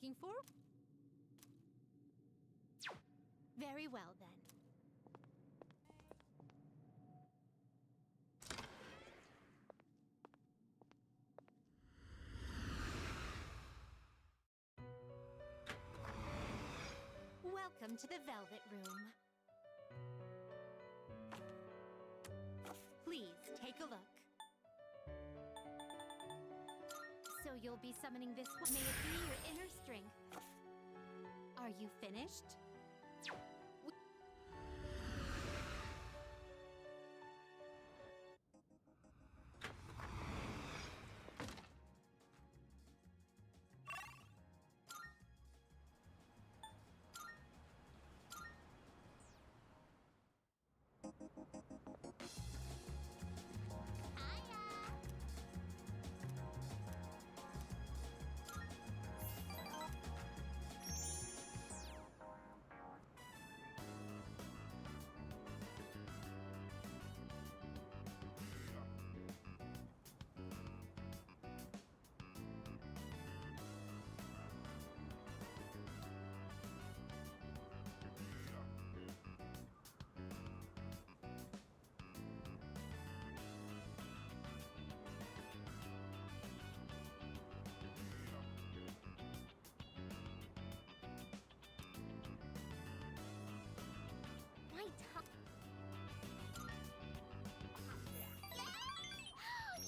looking for? Very well, then. Welcome to the Velvet Room. Please take a look. So you'll be summoning this one. May it be your inner strength. Are you finished?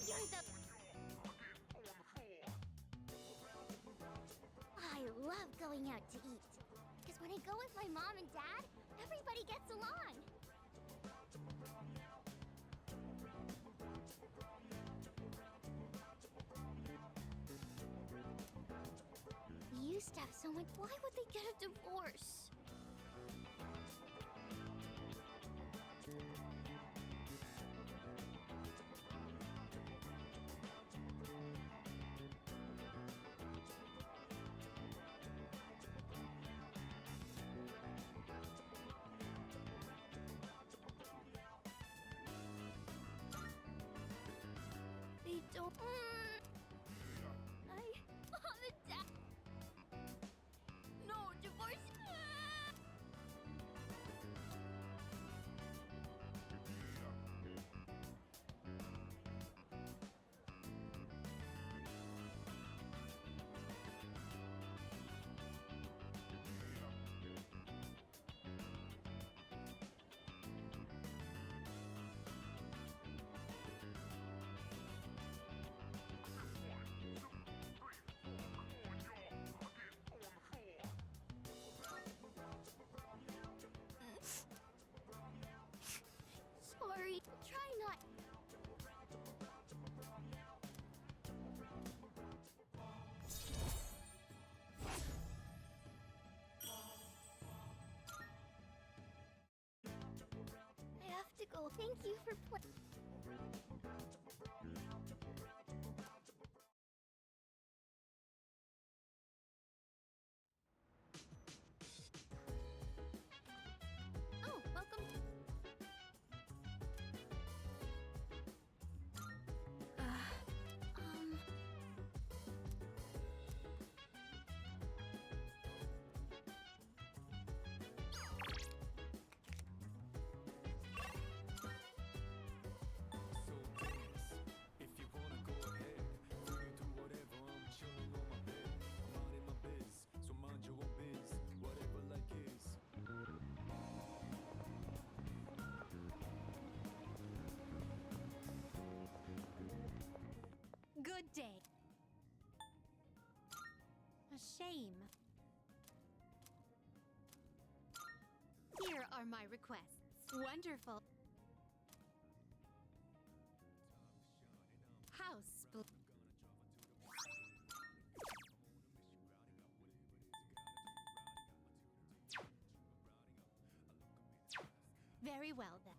You're the... I love going out to eat. Because when I go with my mom and dad, everybody gets along. We used to have so much... Why would they get a divorce? They don't... Mom and Dad... No, divorce... Sorry, try not... I have to go. Thank you for playing. Oh, welcome. Good day. A shame. Here are my requests. Wonderful. House split. Very well then.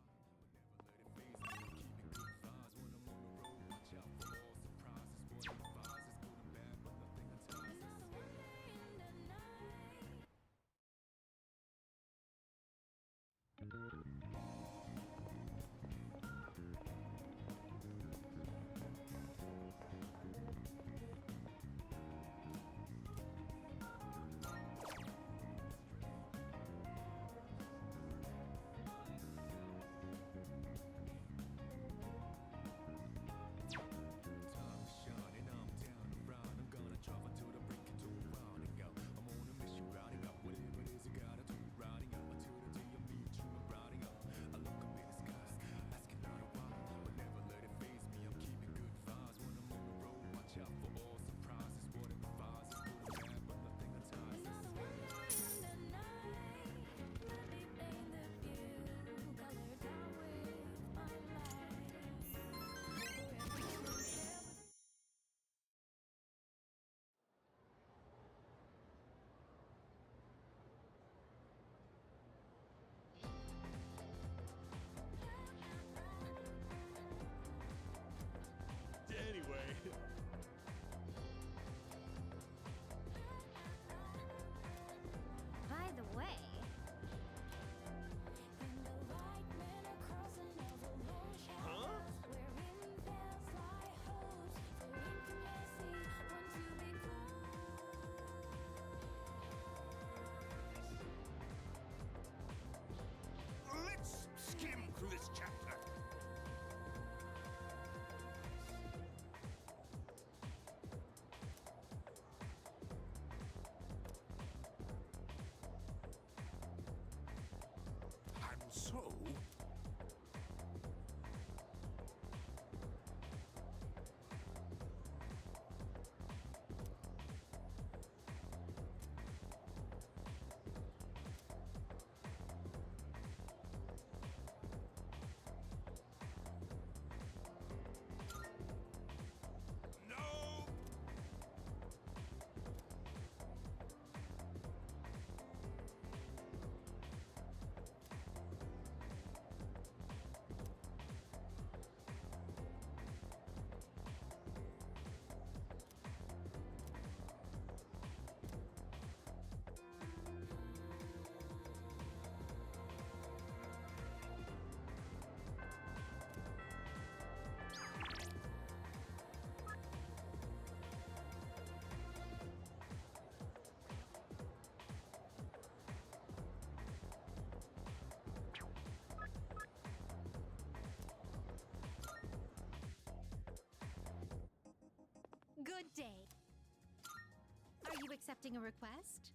accepting a request?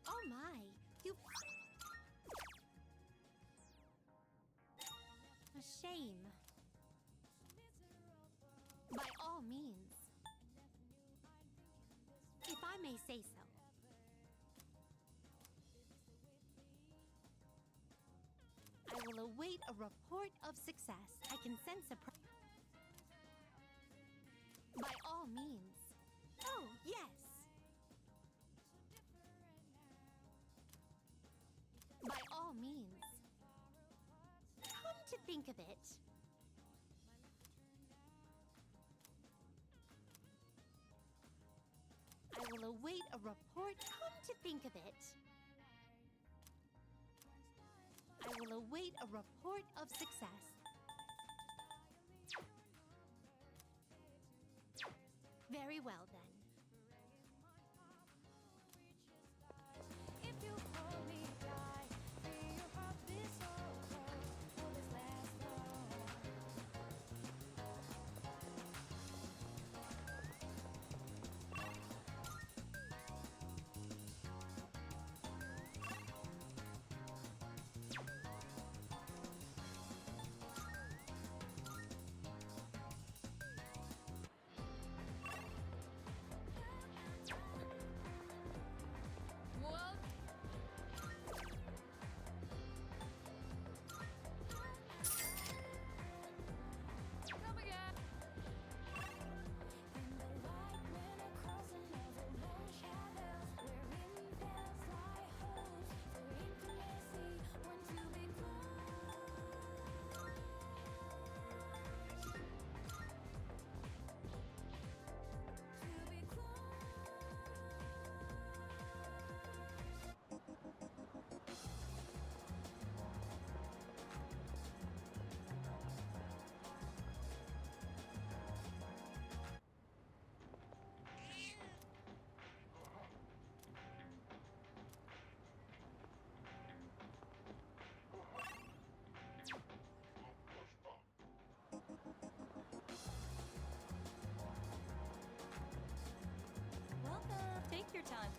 Oh my, you... A shame. By all means. If I may say so. I will await a report of success. I can sense a... By all means. Oh, yes. By all means. Come to think of it. I will await a report. Come to think of it. I will await a report of success. Very well, then. If you hold me tight, feel your heart be so cold. Will this last long? Whoa. Come again. In the light, men are crossing over long shadows, wherein there's lie holes for intimacy. Want to be close. To be close. Welcome. Take your time.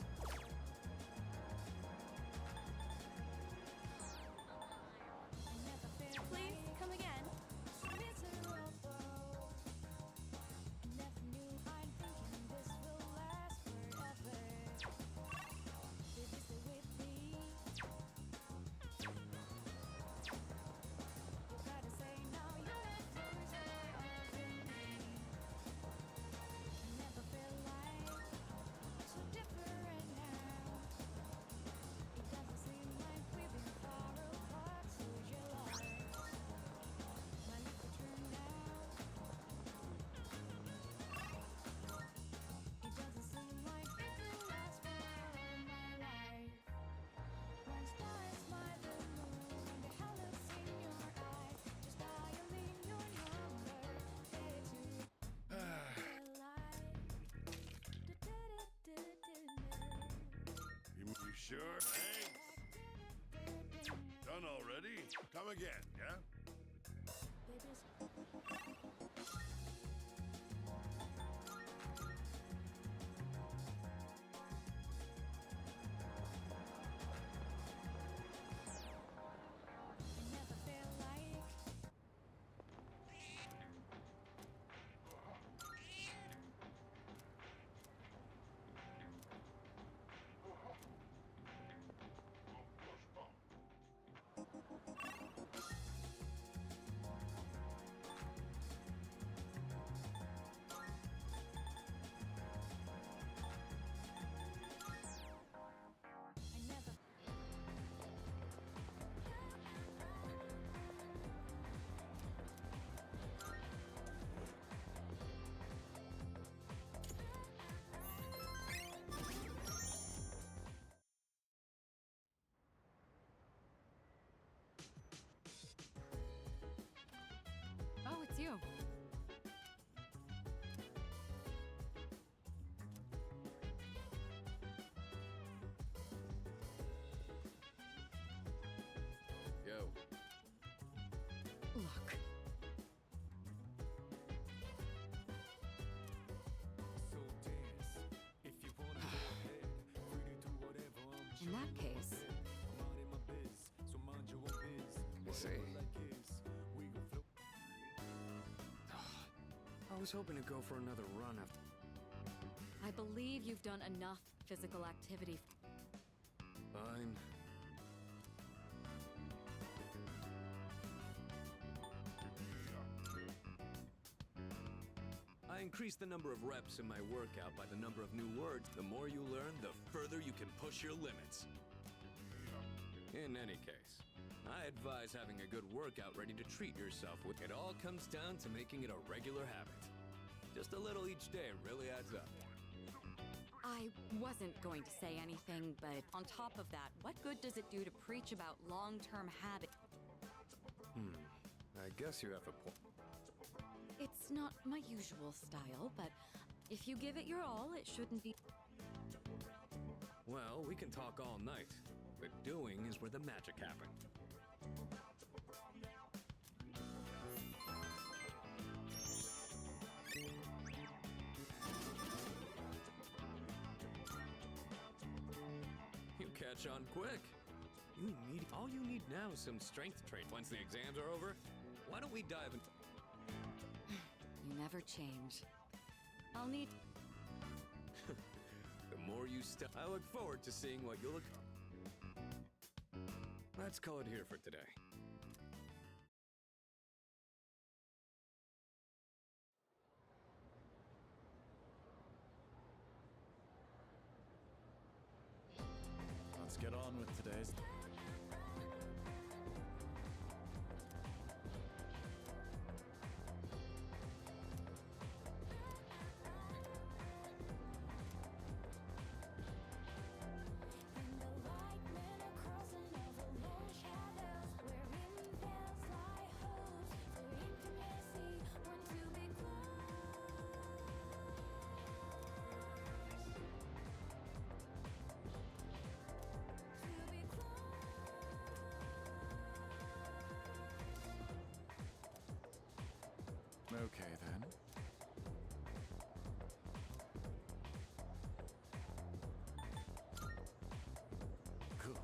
I never feel Please come again. miserable. Never knew I'd thinking this will last forever. Did you stay with me? You gotta say now you're not yours of me. I never felt like so different now. It doesn't seem like we've been far apart, so you're lost. My lips are turned out. It doesn't seem like it will last for all my life. One star is my the moon, the hell is in your eyes. Just dialing your number, ready to You sure? Thanks. Done already? Come again, yeah? I never felt like I never Oh, it's you. Yo. Look. So dance, case. I see. I was hoping to go for another run after. I believe you've done enough physical activity. Fine. I increase the number of reps in my workout by the number of new words. The more you learn, the further you can push your limits. In any case, I advise having a good workout ready to treat yourself with. It all comes down to making it a regular habit. Just a little each day really adds up. I wasn't going to say anything, but on top of that, what good does it do to preach about long-term habit? I guess you have a point. It's not my usual style, but if you give it your all, it shouldn't be. Well, we can talk all night, but doing is where the magic happens. You catch on quick. All you need now is some strength training. Once the exams are over, why don't we dive in? You never change. I'll need. The more you I look forward to seeing what you'll look. Let's call it here for today. Let's get on with today's. Okay, then. Cool.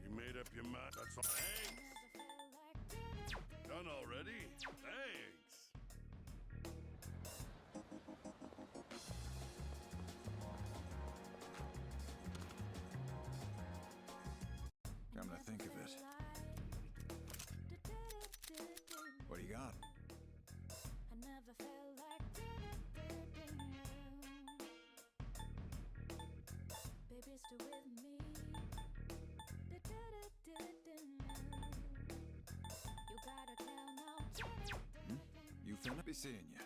You made up your mind? That's all. Thanks. Done already? Thanks. Come to think of it. What do you got? I never felt like baby, stay with me. You gotta tell now. You finna be seeing you.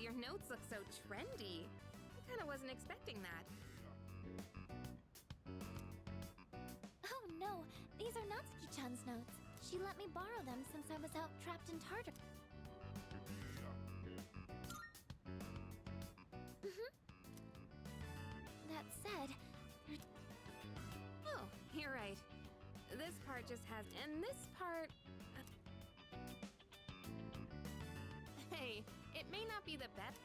your notes look so trendy. I kinda wasn't expecting that. Oh no, these are Natsuki-chan's notes. She let me borrow them since I was out trapped in Tartar. That said, Oh, you're right. This part just has, and this part. Hey, it may not be the best.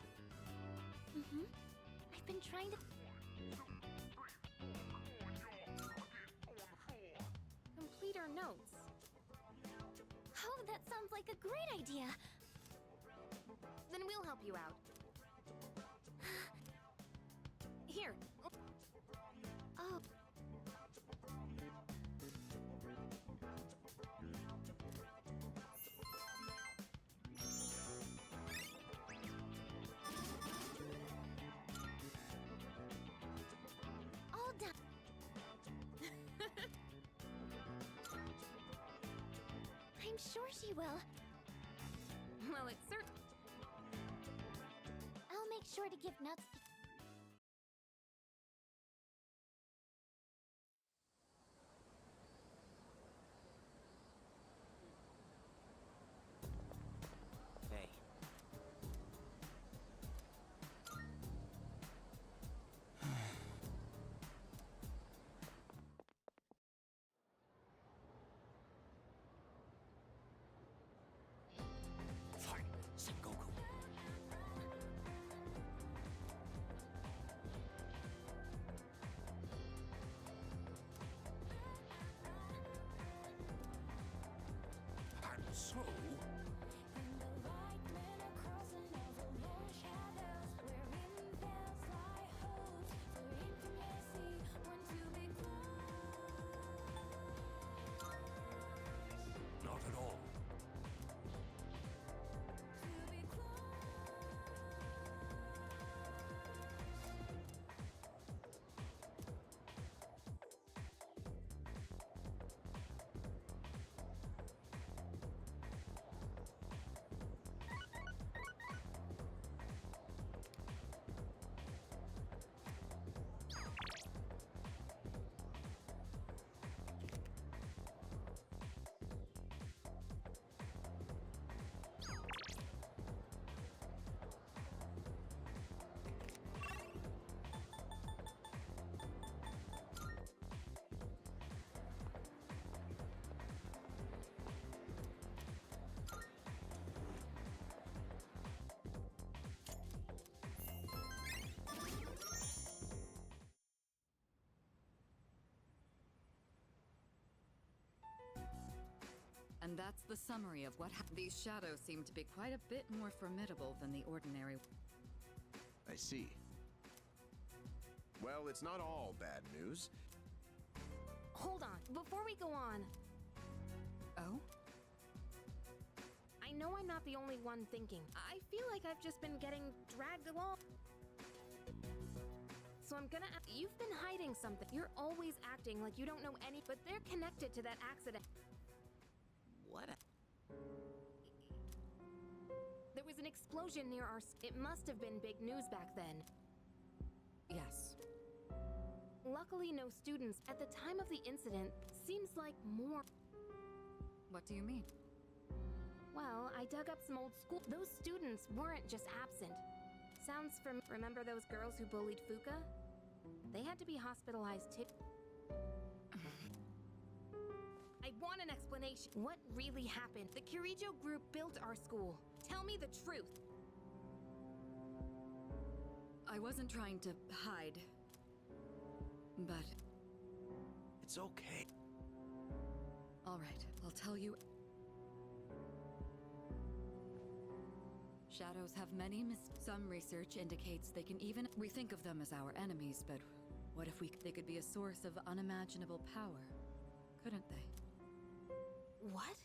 I've been trying to... Complete our notes. Oh, that sounds like a great idea. Then we'll help you out. Here. Oh. All done. I'm sure she will. Well, it's certain. I'll make sure to give Natsuki... Hey. Fight, Sengoku. I'm so... And the white men are crossing over more shadows, wherein there's lie hopes for intimacy. Want to be close. Not at all. To be close. And that's the summary of what happened. These shadows seem to be quite a bit more formidable than the ordinary. I see. Well, it's not all bad news. Hold on. Before we go on, Oh? I know I'm not the only one thinking. I feel like I've just been getting dragged along. So I'm gonna ask, you've been hiding something. You're always acting like you don't know any, but they're connected to that accident. What? There was an explosion near our. It must have been big news back then. Yes. Luckily, no students. At the time of the incident, seems like more. What do you mean? Well, I dug up some old school. Those students weren't just absent. Sounds from. Remember those girls who bullied Fuka? They had to be hospitalized too. I want an explanation. What really happened? The Kirijo group built our school. Tell me the truth. I wasn't trying to hide. But, It's okay. all right, I'll tell you. Shadows have many Some research indicates they can even. We think of them as our enemies, but what if they could be a source of unimaginable power? Couldn't they? What?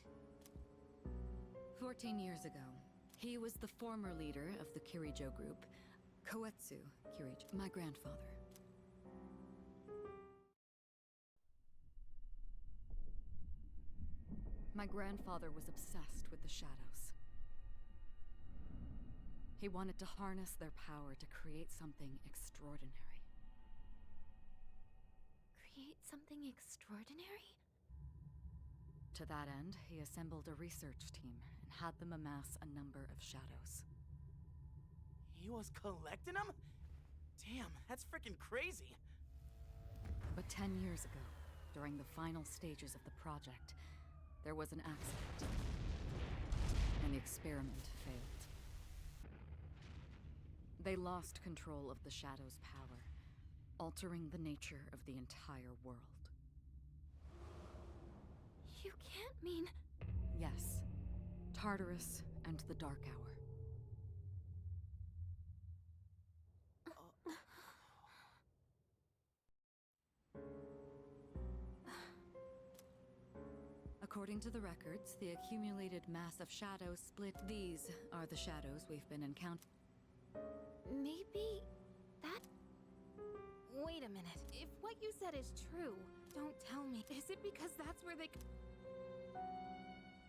14 years ago, he was the former leader of the Kirijo group, Koetsu Kirijo, my grandfather. My grandfather was obsessed with the shadows. He wanted to harness their power to create something extraordinary. Create something extraordinary? To that end, he assembled a research team and had them amass a number of shadows. He was collecting them? Damn, that's freaking crazy. But 10 years ago, during the final stages of the project, there was an accident, and the experiment failed. They lost control of the Shadow's power, altering the nature of the entire world. You can't mean... Yes, Tartarus and the Dark Hour. According to the records, the accumulated mass of shadows split. These are the shadows we've been encountering. Maybe... that... Wait a minute. If what you said is true, don't tell me. Is it because that's where they...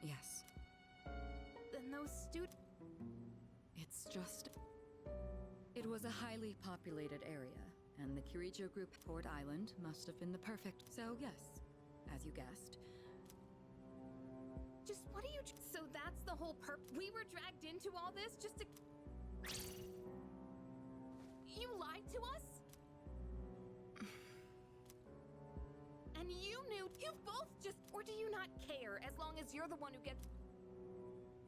Yes. Then those It's just... It was a highly populated area, and the Kirijo group Port Island must have been the perfect... So yes, as you guessed. Just what do you... So that's the whole we were dragged into all this just to... You lied to us? And you knew... You both just... Or do you not care as long as you're the one who gets...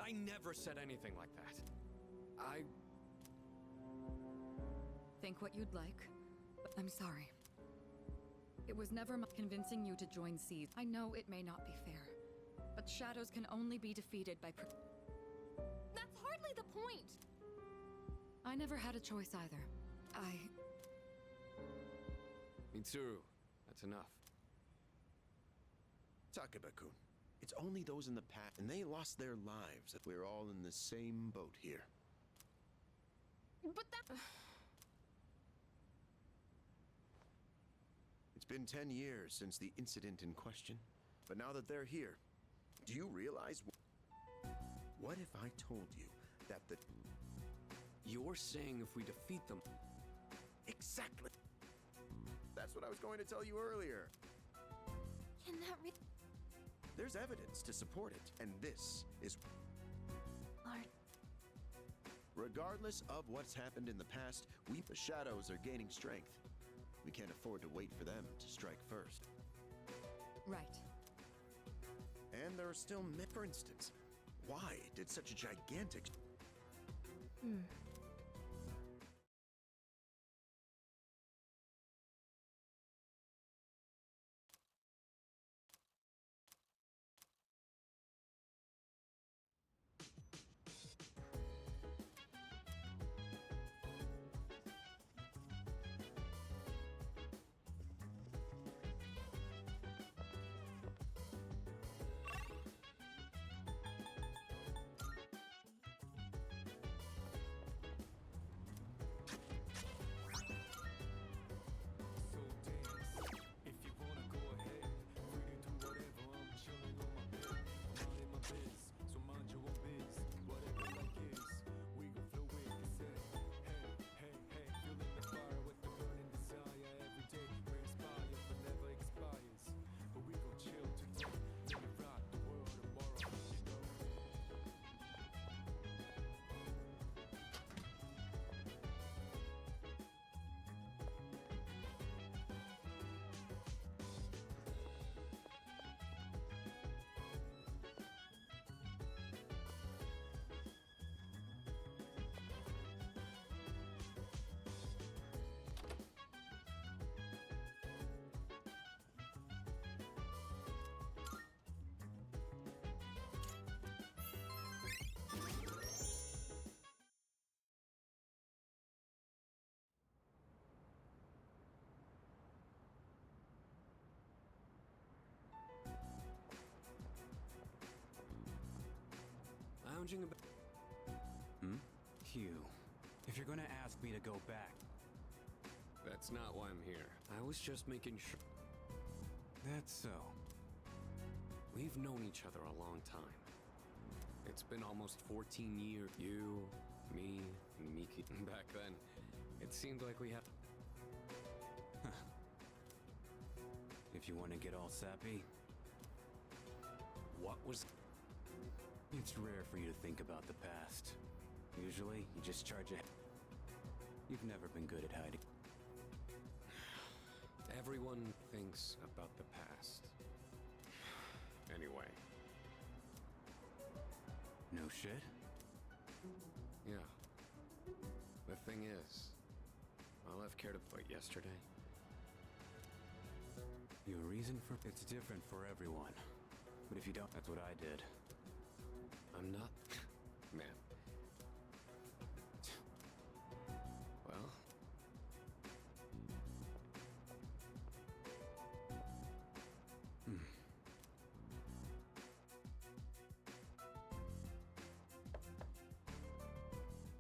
I never said anything like that. I... Think what you'd like, but I'm sorry. It was never my convincing you to join Seas. I know it may not be fair, but shadows can only be defeated by That's hardly the point! I never had a choice either. Mitsuru, that's enough. Takeba-kun, it's only those in the past, and they lost their lives. We're all in the same boat here. But that... It's been 10 years since the incident in question, but now that they're here, do you realize what if I told you that the... You're saying if we defeat them... Exactly. That's what I was going to tell you earlier. Can that There's evidence to support it, and this is... Lord... Regardless of what's happened in the past, the shadows are gaining strength. We can't afford to wait for them to strike first. Right. And there are still... For instance, why did such a gigantic... Lounging about... Hugh, if you're gonna ask me to go back... That's not why I'm here. I was just making sure... That's so. We've known each other a long time. It's been almost 14 years. You, me, Miki. Back then, it seemed like we had. If you want to get all sappy, What was... it's rare for you to think about the past. Usually, you just charge ahead. You've never been good at hiding. Everyone thinks about the past. Anyway. No shit? Yeah. The thing is, all I've cared about yesterday. Your reason for it's different for everyone. But if you don't, that's what I did. I'm not. Man. Well.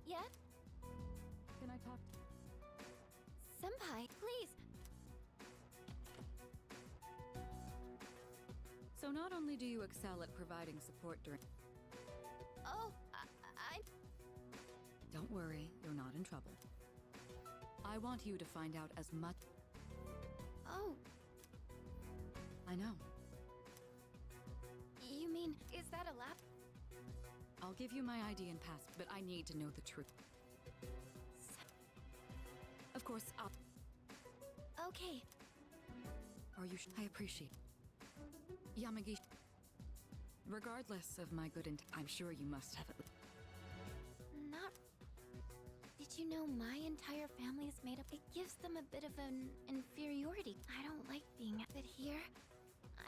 Yeah? Can I talk? Senpai, please. So not only do you excel at providing support during... Oh, Don't worry, you're not in trouble. I want you to find out as much... Oh, I know. you mean, is that a lap? I'll give you my ID and pass, but I need to know the truth. Of course, Okay. Are you I appreciate... Yamagi... Regardless of my good intent, I'm sure you must have it. Not. Did you know my entire family is made up? It gives them a bit of an inferiority. I don't like being. But here,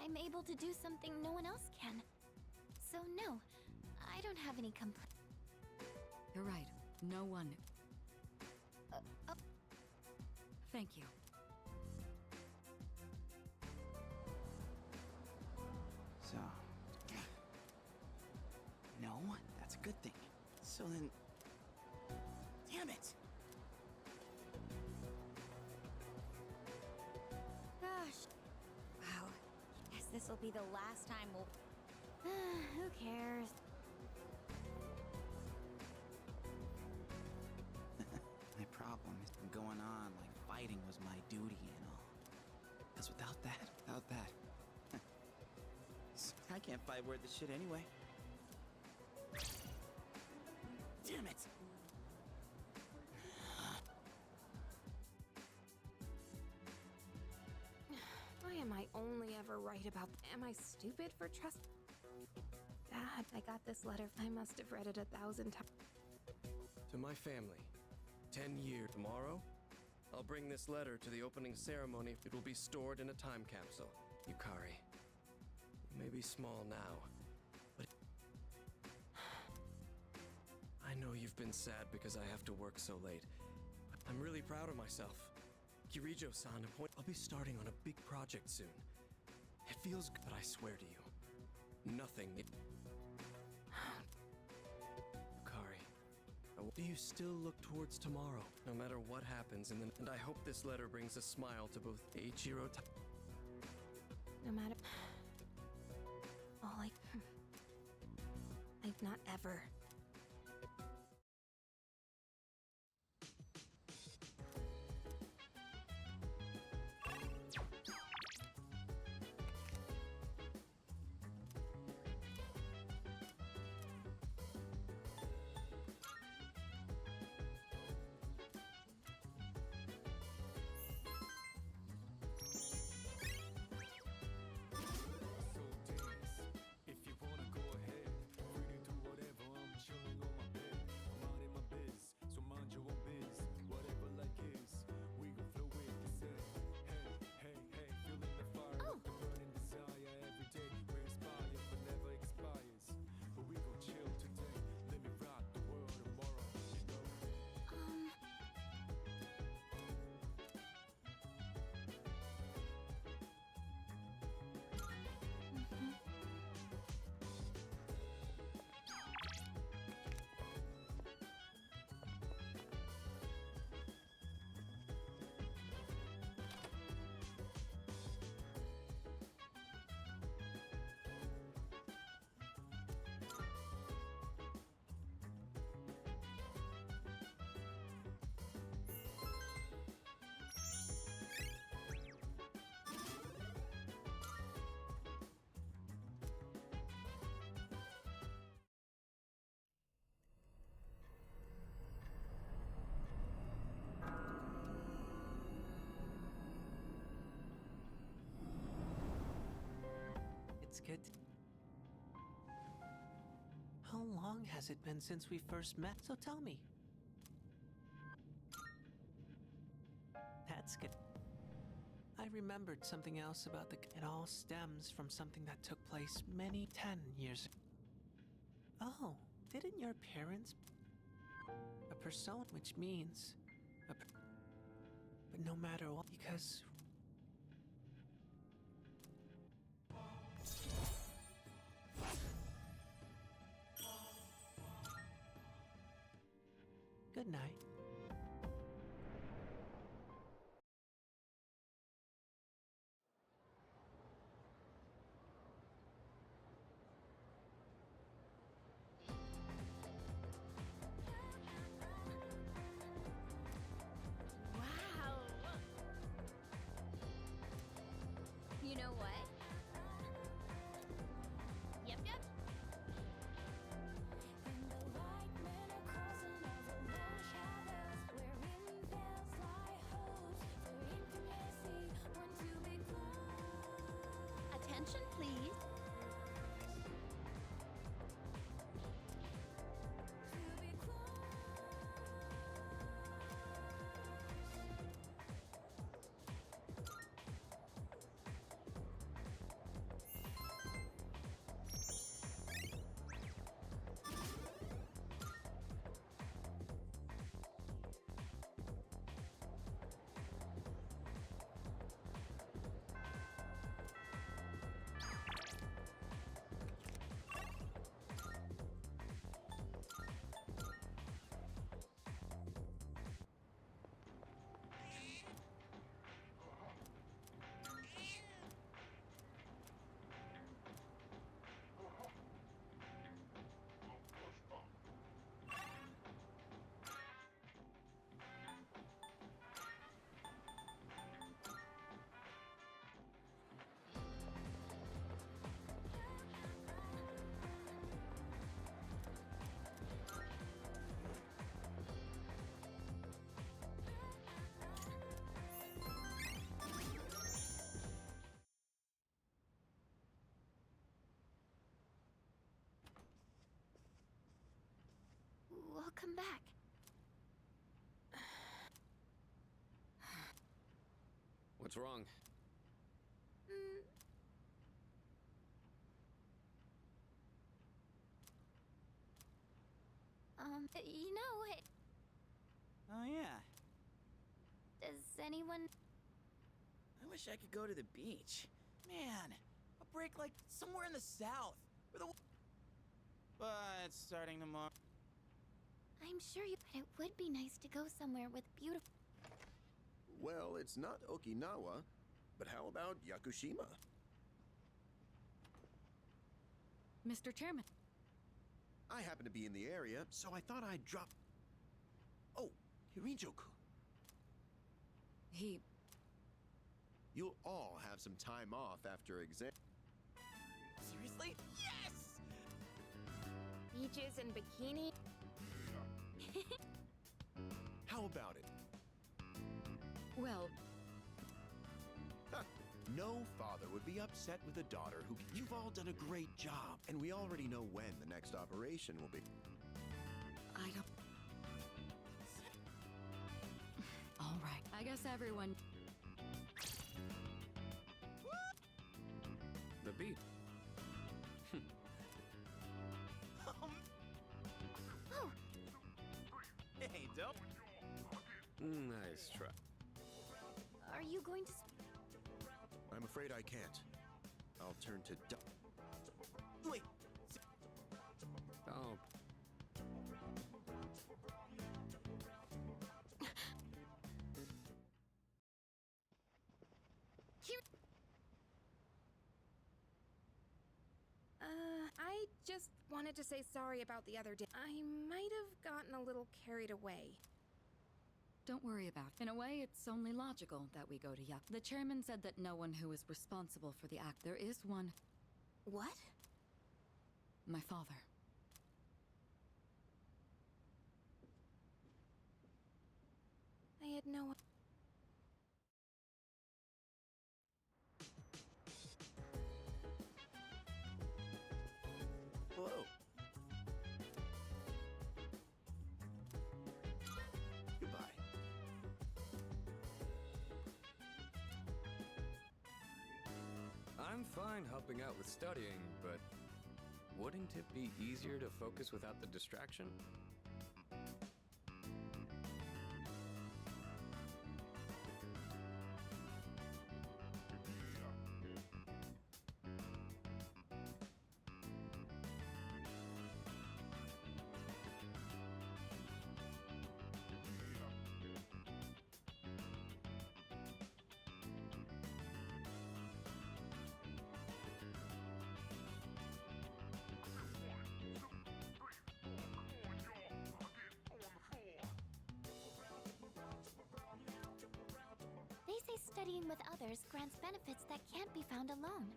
I'm able to do something no one else can. So no, I don't have any complaints. You're right. No one... uh, Thank you. So... No, that's a good thing. So then... Damn it! Gosh. Wow. Guess this will be the last time we'll... Who cares? My problem is going on like fighting was my duty and all. Because without that, I can't fight worth the shit anyway. Damn it! Why am I only ever right about... Am I stupid for trust... Dad, I got this letter. I must have read it 1,000 times. To my family, 10 years tomorrow, I'll bring this letter to the opening ceremony. It will be stored in a time capsule. Yukari, you may be small now, but I know you've been sad because I have to work so late. I'm really proud of myself. Kirijo-san, I'll be starting on a big project soon. It feels good, but I swear to you, nothing... Do you still look towards tomorrow, no matter what happens? And I hope this letter brings a smile to both Eiichiro. No matter... All I've not ever... good. How long has it been since we first met? So tell me. That's good. I remembered something else about the... It all stems from something that took place 10 years ago. Oh, didn't your parents... A persona, which means... But no matter what, because... Good night. Wow. You know what? Yep, yep. And the white men are crossing over long shadows, wherein there's lie hopes for intimacy. Want to be close. Attention, please. To be close. Welcome back. What's wrong? You know, Oh, yeah. does anyone... I wish I could go to the beach. Man, a break like somewhere in the south. Where the... But starting tomorrow... I'm sure you... But it would be nice to go somewhere with beautiful... Well, it's not Okinawa, but how about Yakushima? Mr. Chairman. I happen to be in the area, so I thought I'd drop... Oh, Hirijo-kun. He... You'll all have some time off after exam. Seriously? Yes! Beaches and bikini. How about it? Well, No father would be upset with a daughter who... You've all done a great job, and we already know when the next operation will be. I don't... All right. I guess everyone... The beat. Oh, Hey, don't... Nice try. are you going to... I'm afraid I can't. I'll turn to... Wait! Oh, I just wanted to say sorry about the other day. I might have gotten a little carried away. Don't worry about it. In a way, it's only logical that we go to Yak. The chairman said that no one who is responsible for the act. There is one. What? My father. I had no... fine helping out with studying, but wouldn't it be easier to focus without the distraction? They say studying with others grants benefits that can't be found alone.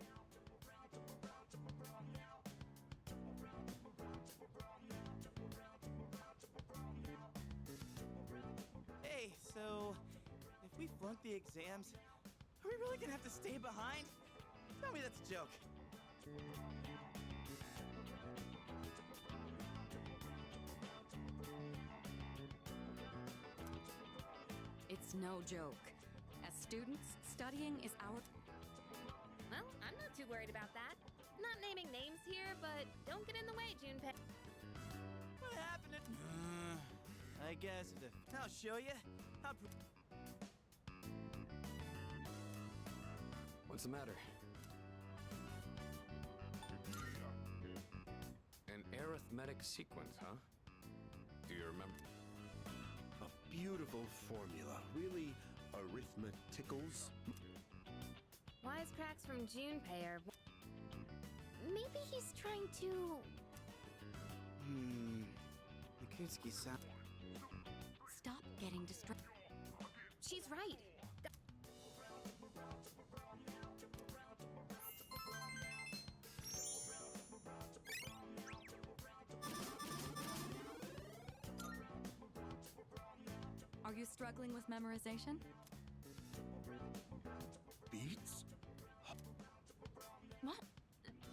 Hey, so if we flunk the exams, are we really gonna have to stay behind? Tell me that's a joke. It's no joke. As students, studying is our... Well, I'm not too worried about that. Not naming names here, but don't get in the way, Junpei. What happened to... I guess I'll show you. What's the matter? An arithmetic sequence, huh? Do you remember? A beautiful formula. Really arithmeticals. Wisecracks from Junpei are... Maybe he's trying to... Mikutsuki-san. Stop getting distracted. She's right. Are you struggling with memorization? Beats? What?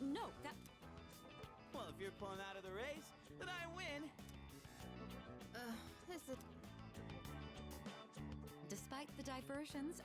No, that... Well, if you're pulling out of the race, then I win. This is... Despite the diversions...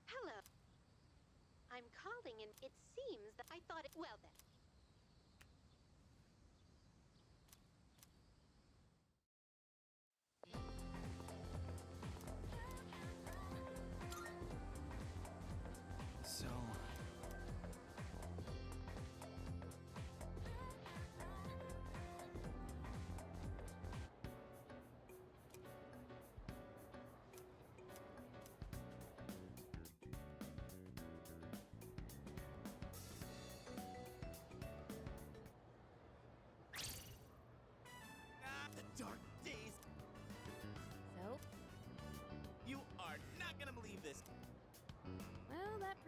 Hello. I'm calling and it seems that I thought it... Well then. So...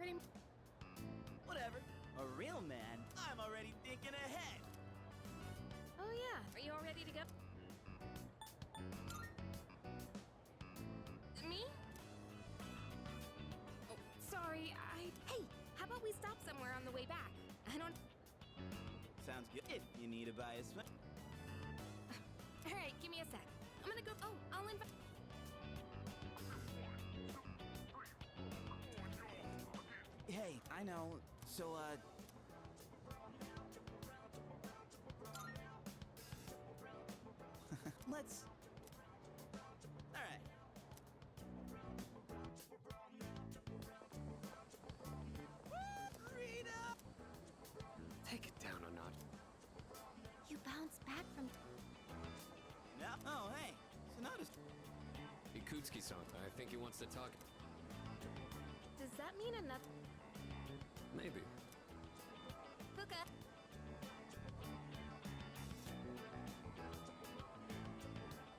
pretty. Whatever. A real man, I'm already thinking ahead. Oh yeah, are you all ready to go? Me? Oh, sorry, Hey, how about we stop somewhere on the way back? I don't. Sounds good. If you need to buy a swim. All right, give me a sec. I'm gonna go. Oh, I'll invite. Hey, I know. So, let's. All right. Rita! Take it down a notch. You bounced back from. No. Oh, hey. Sonata's. Ikutsuki-san, I think he wants to talk. Does that mean another? Maybe. Fuka.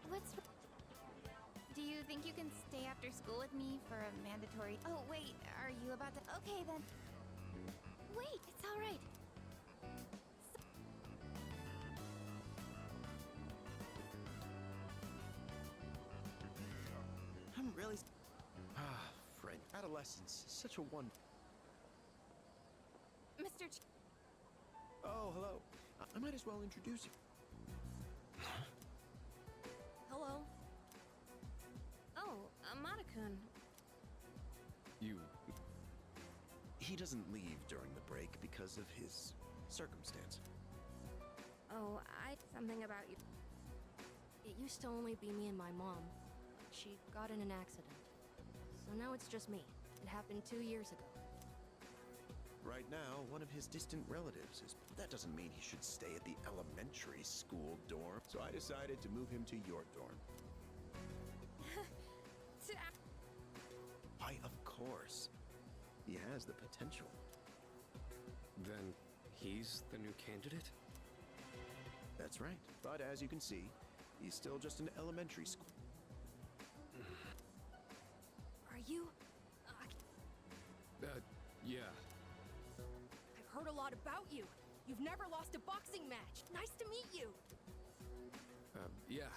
What's. Do you think you can stay after school with me for a mandatory. Oh, wait, are you about to. Okay then. Wait, it's alright. I'm really. Ah, friend. Adolescence. Such a one. Mr. Oh, hello. I might as well introduce you. Hello. Oh, Amada-kun. You. He doesn't leave during the break because of his circumstance. Oh, something about you. It used to only be me and my mom. She got in an accident. So now it's just me. It happened 2 years ago. Right now, one of his distant relatives is. That doesn't mean he should stay at the elementary school dorm. So I decided to move him to your dorm. Why, of course. He has the potential. Then he's the new candidate? That's right. But as you can see, he's still just an elementary school. Are you? Yeah. I've heard a lot about you. You've never lost a boxing match. Nice to meet you. Yeah.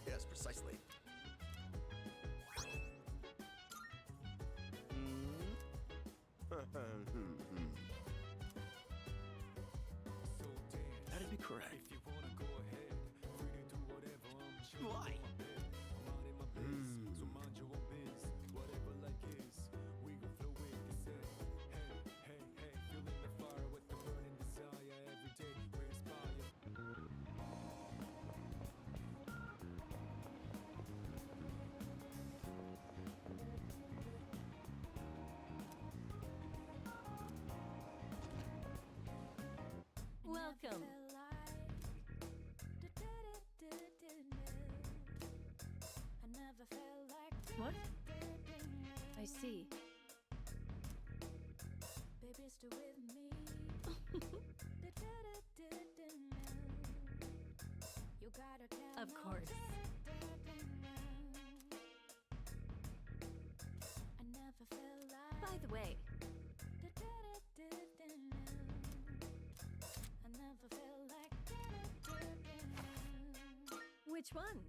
Yes, precisely. That'd be correct. Why? Welcome. What? I see. Of course. By the way, which one?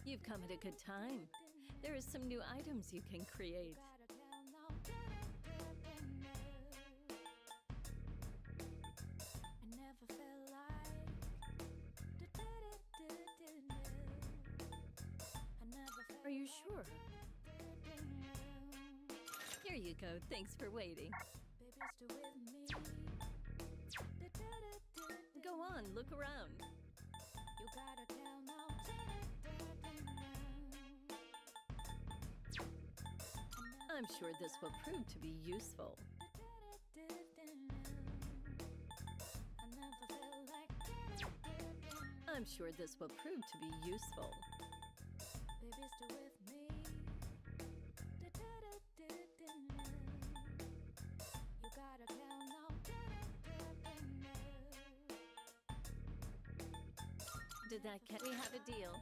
You've come at a good time. There are some new items you can create. Are you sure? Here you go. Thanks for waiting. Go on, look around. I'm sure this will prove to be useful. I'm sure this will prove to be useful. Baby, stay with me. Da-da-da-da-da-da. You gotta tell no. Did that cat? We have a deal.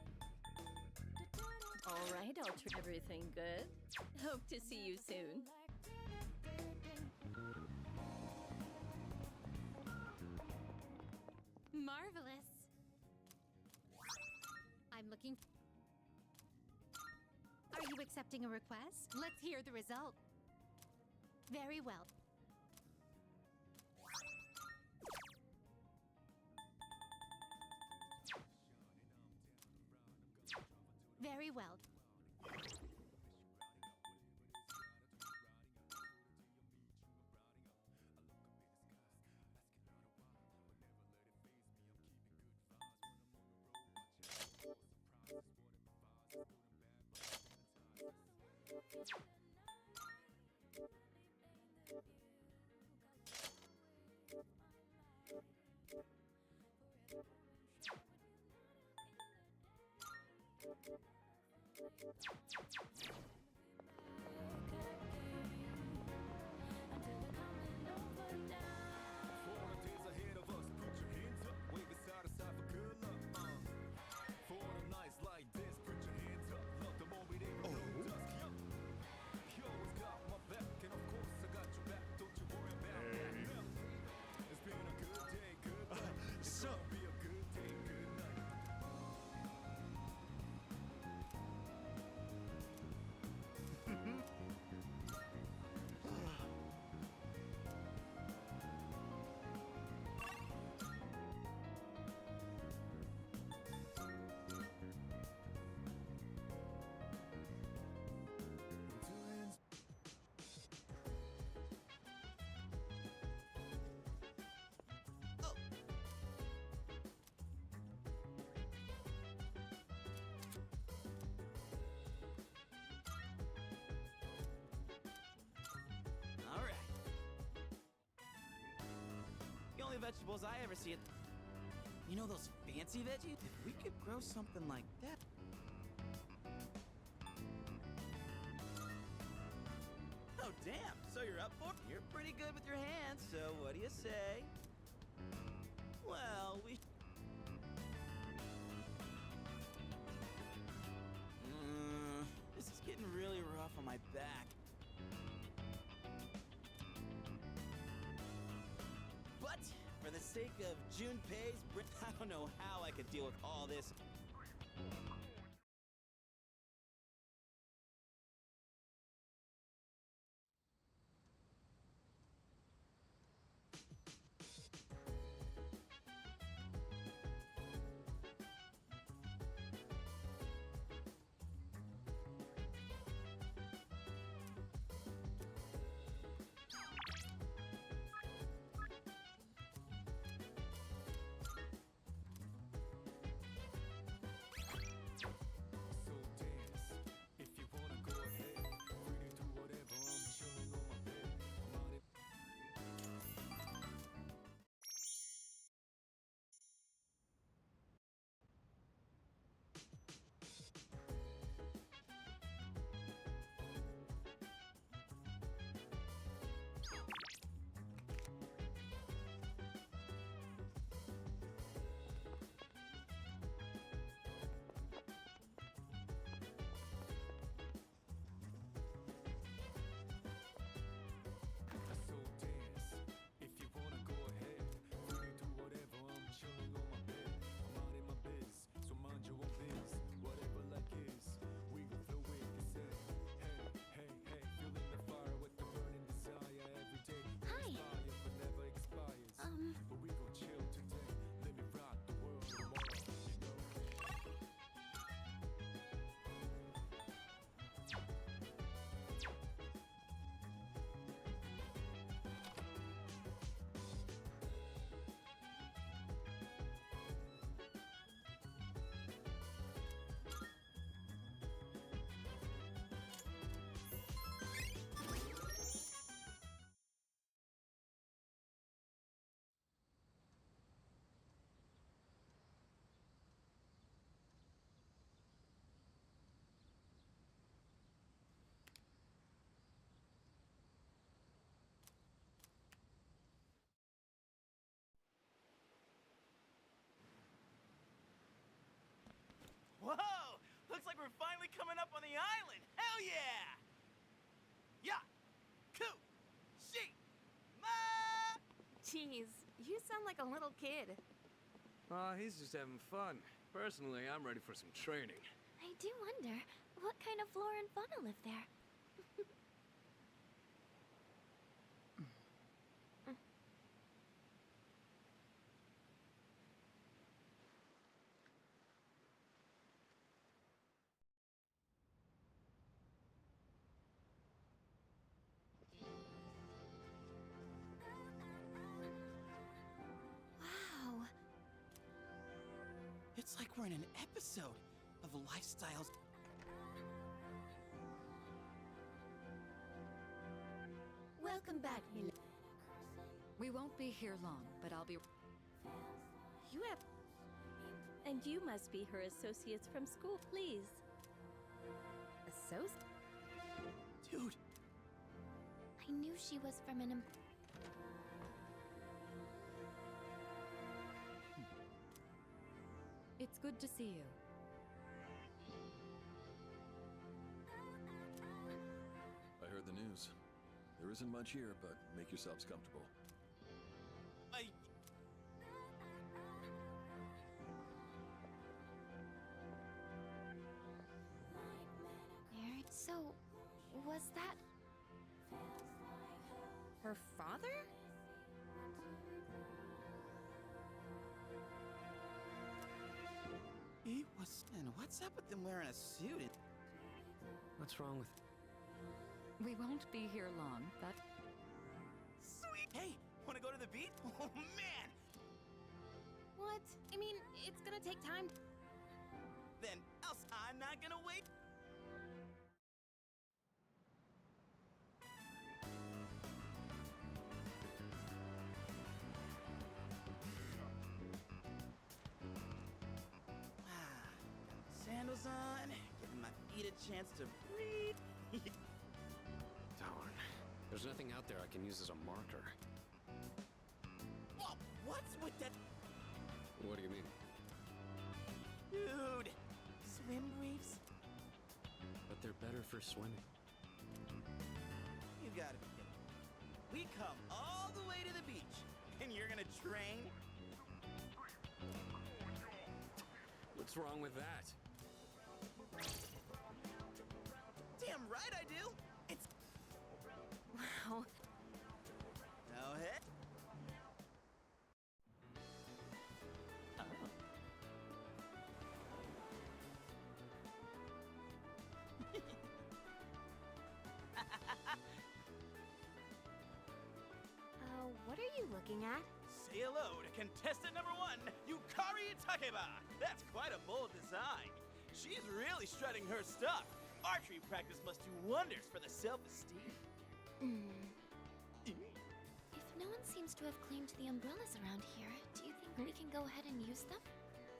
All right, I'll try everything good. Hope to see you soon. Marvelous. I'm looking. Are you accepting a request? Let's hear the result. Very well. Very well. The only vegetables I ever see. You know those fancy veggies? If we could grow something like that. Oh, damn. So you're up for it? You're pretty good with your hands, so what do you say? Well, we... this is getting really rough on my back. But for the sake of Junpei's, I don't know how I could deal with all this. we're finally coming up on the island! Hell yeah! Yeah! Coo! She! Ma! Jeez, you sound like a little kid. He's just having fun. Personally, I'm ready for some training. I do wonder, what kind of flora and fauna live there? Wow. It's like we're in an episode of Lifestyles. Welcome back, Mila. We won't be here long, but I'll be... You have... And you must be her associates from school, please. Dude, I knew she was from an... It's good to see you. I heard the news. There isn't much here, but make yourselves comfortable. So, was that... Her father? he was... And what's up with them wearing a suit? What's wrong with... We won't be here long, but... Sweet! Hey, wanna go to the beach? Oh, man! What? I mean, it's gonna take time. Then else I'm not gonna wait. Sandals on, giving my feet a chance to breathe. Darn. There's nothing out there I can use as a marker. Whoa, what's with that? What do you mean? Dude, swim briefs? But they're better for swimming. You gotta be kidding. We come all the way to the beach, and you're gonna train? What's wrong with that? Damn right I do! It's... Wow. Go ahead. What are you looking at? Say hello to contestant number 1, Yukari Takeba. That's quite a bold design. She's really strutting her stuff. Archery practice must do wonders for the self-esteem. If no one seems to have claimed the umbrellas around here, do you think we can go ahead and use them?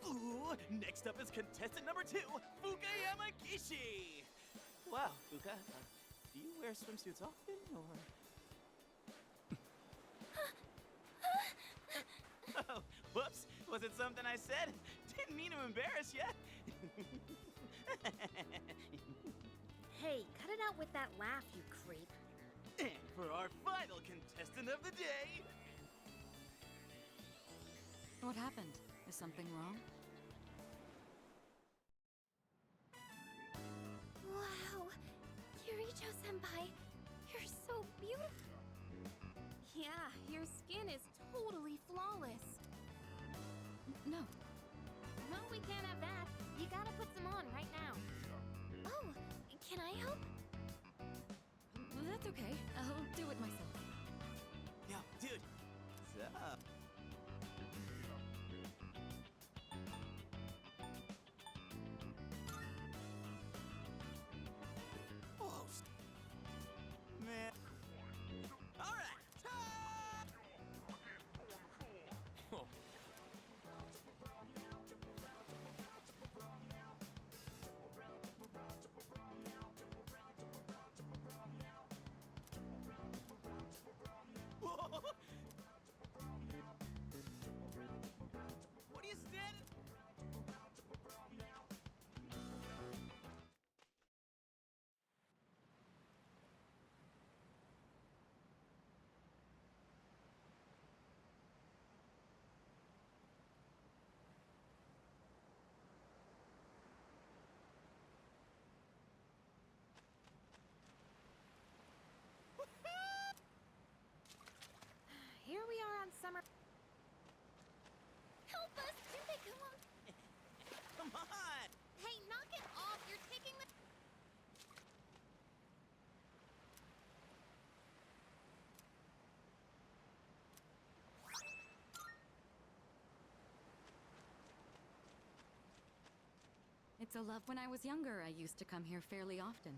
Ooh, next up is contestant number 2, Fuka Yamagishi. Wow, Fuka, do you wear swimsuits often, or...? Oh, whoops, was it something I said? Didn't mean to embarrass ya. Hey, cut it out with that laugh, you creep. And for our final contestant of the day... What happened? Is something wrong? Wow! Kirijo-senpai, you're so beautiful! Yeah, your skin is totally flawless. No. No, we can't have that. You gotta put some on right now. Oh, can I help? That's okay. I'll do it myself. Yo, dude. What's up? Oh, man. All right. Oh. summer. Help us! Can they come on? Come on! Hey, knock it off! You're taking the... It's a love. When I was younger, I used to come here fairly often.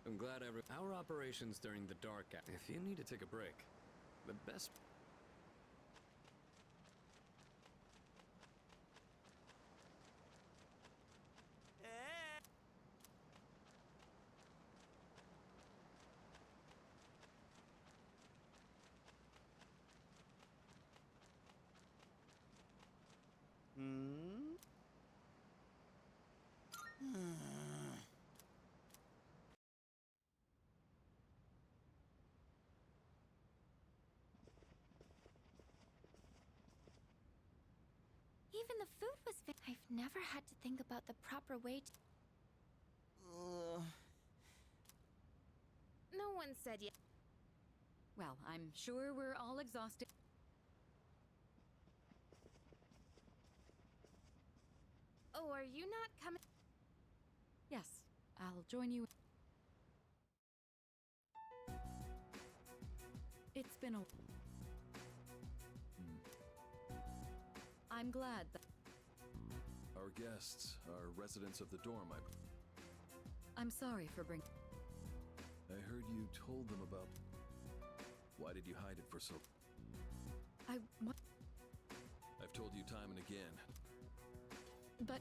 I'm glad our operations during the dark hour. If you need to take a break, the best. Even the food was... I've never had to think about the proper way to... No one said yet. Well, I'm sure we're all exhausted. Oh, are you not coming? Yes, I'll join you. It's been a... I'm glad that... Our guests are residents of the dorm. I'm sorry for bringing... I heard you told them about... Why did you hide it for so... What? I've told you time and again. But...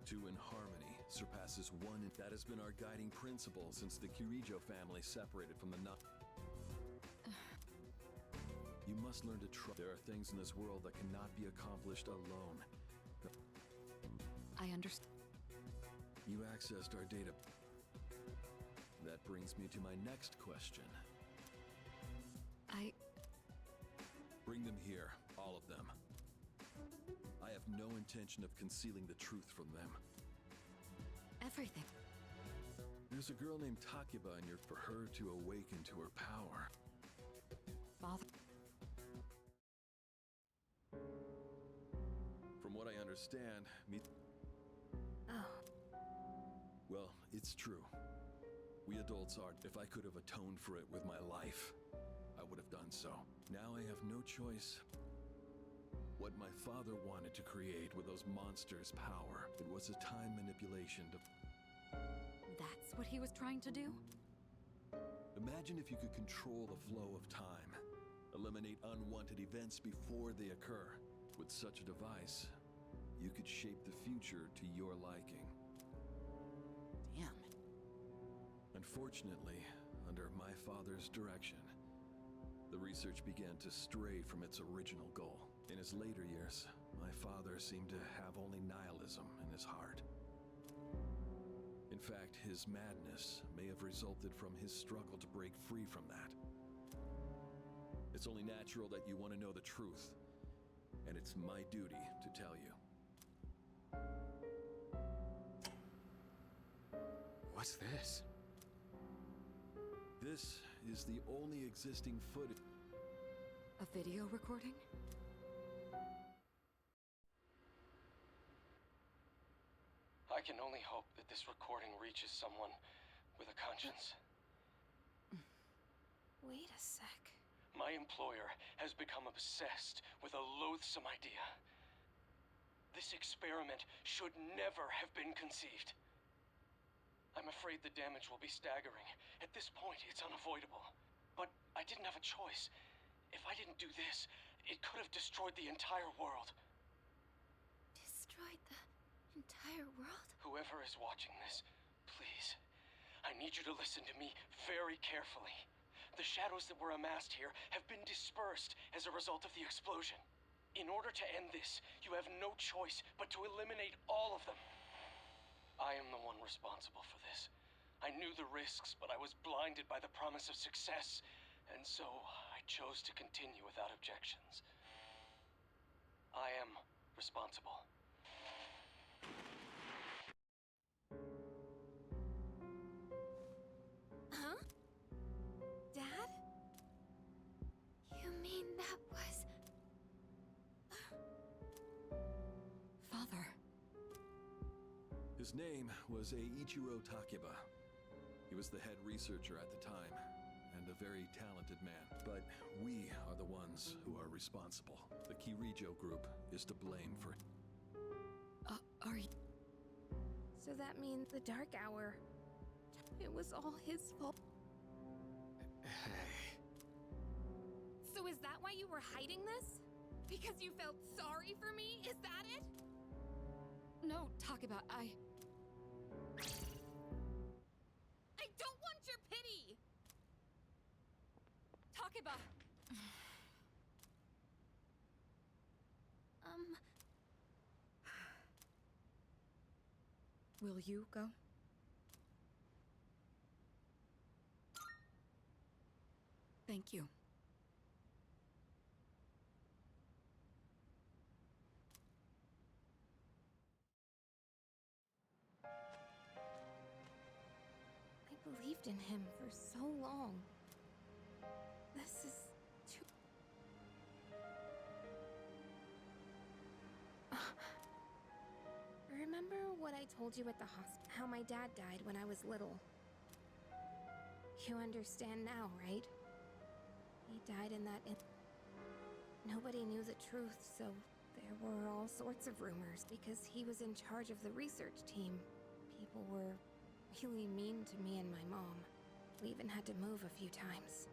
Two in harmony surpasses one. That has been our guiding principle since the Kirijo family separated from the You must learn to trust. There are things in this world that cannot be accomplished alone. I understand. You accessed our data. That brings me to my next question. Bring them here, all of them. I have no intention of concealing the truth from them. Everything. There's a girl named Takiba in your... For her to awaken to her power. Father... From what I understand, Well, it's true. We adults are... If I could have atoned for it with my life, I would have done so. Now I have no choice. What my father wanted to create with those monsters' power, it was a time manipulation to... That's what he was trying to do? Imagine if you could control the flow of time. Eliminate unwanted events before they occur. With such a device, you could shape the future to your liking. Damn. Unfortunately, under my father's direction, the research began to stray from its original goal. In his later years, my father seemed to have only nihilism in his heart. In fact, his madness may have resulted from his struggle to break free from that. It's only natural that you want to know the truth, and it's my duty to tell you. What's this? This is the only existing footage. A video recording? I can only hope that this recording reaches someone with a conscience. Wait a sec. My employer has become obsessed with a loathsome idea. This experiment should never have been conceived. I'm afraid the damage will be staggering. At this point, it's unavoidable. But I didn't have a choice. If I didn't do this, it could have destroyed the entire world. Destroyed the entire world? Whoever is watching this, please, I need you to listen to me very carefully. The shadows that were amassed here have been dispersed as a result of the explosion. In order to end this, you have no choice but to eliminate all of them. I am the one responsible for this. I knew the risks, but I was blinded by the promise of success, and so chose to continue without objections. I am responsible. Huh? Dad? You mean that was... Father. His name was Eiichiro Takeba. He was the head researcher at the time, and a very talented man. But we are the ones who are responsible. The Kirijo group is to blame for... Are you... So that means the Dark Hour. It was all his fault. Hey. So is that why you were hiding this? Because you felt sorry for me? Is that it? No, Takeba, I don't want your pity! Takeba! Will you go? Thank you. I believed in him for so long. This is too... Remember what I told you at the hospital? How my dad died when I was little. You understand now, right? He died in that... Nobody knew the truth, so there were all sorts of rumors. Because he was in charge of the research team, people were really mean to me and my mom. We even had to move a few times.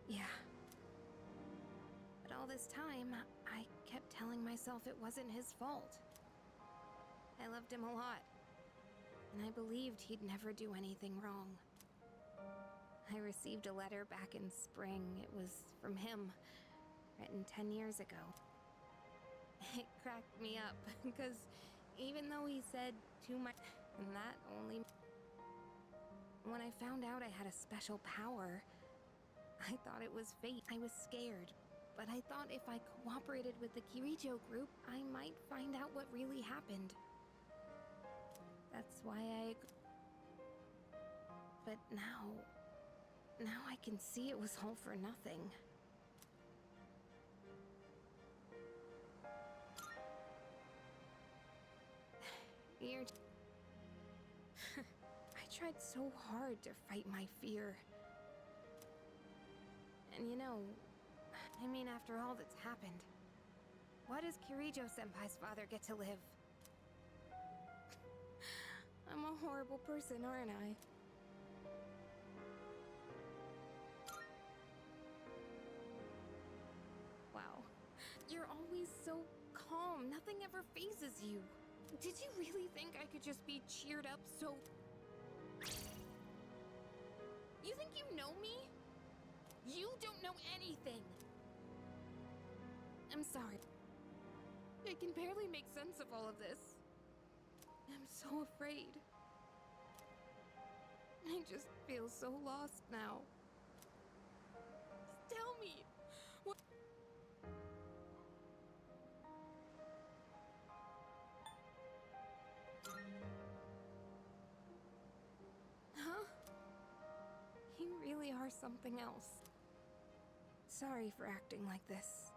Yeah. But all this time, I kept telling myself it wasn't his fault. I loved him a lot. And I believed he'd never do anything wrong. I received a letter back in spring. It was from him, written 10 years ago. It cracked me up, because even though he said too much, and that only... When I found out I had a special power, I thought it was fate. I was scared, but I thought if I cooperated with the Kirijo group, I might find out what really happened. That's why I... But now I can see it was all for nothing. You're... I tried so hard to fight my fear. And you know, I mean, after all that's happened, why does Kirijo-senpai's father get to live? I'm a horrible person, aren't I? Wow. You're always so calm. Nothing ever phases you. Did you really think I could just be cheered up so... You think you know me? You don't know anything. I'm sorry. I can barely make sense of all of this. I'm so afraid. I just feel so lost now. Just tell me. What? Huh? You really are something else. Sorry for acting like this.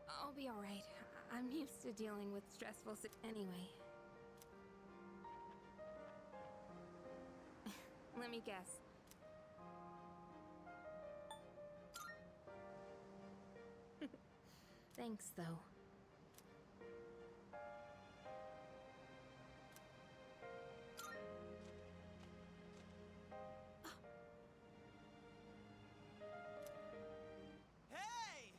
I'll be alright. I'm used to dealing with stressful anyway. Let me guess. Thanks, though. Hey!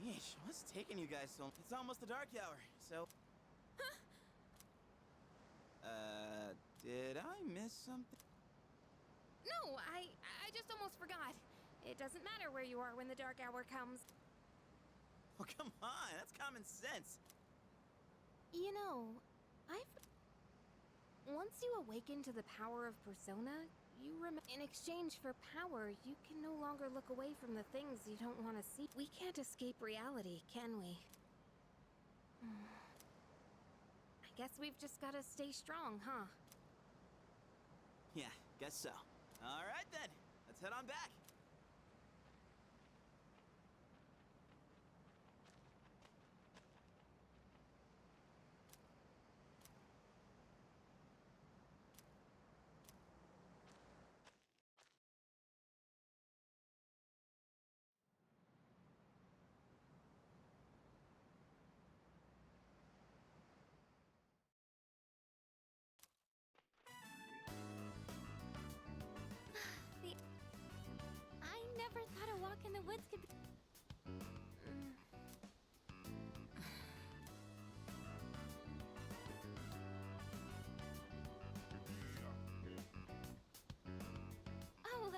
Yeesh, what's taking you guys so... It's almost the dark hour, so... Did I miss something? No, I just almost forgot. It doesn't matter where you are when the dark hour comes. Oh, come on, that's common sense. You know, once you awaken to the power of Persona, in exchange for power, you can no longer look away from the things you don't want to see. We can't escape reality, can we? I guess we've just gotta stay strong, huh? Yeah, guess so. All right then, let's head on back. I never thought a walk in the woods could be. Oh,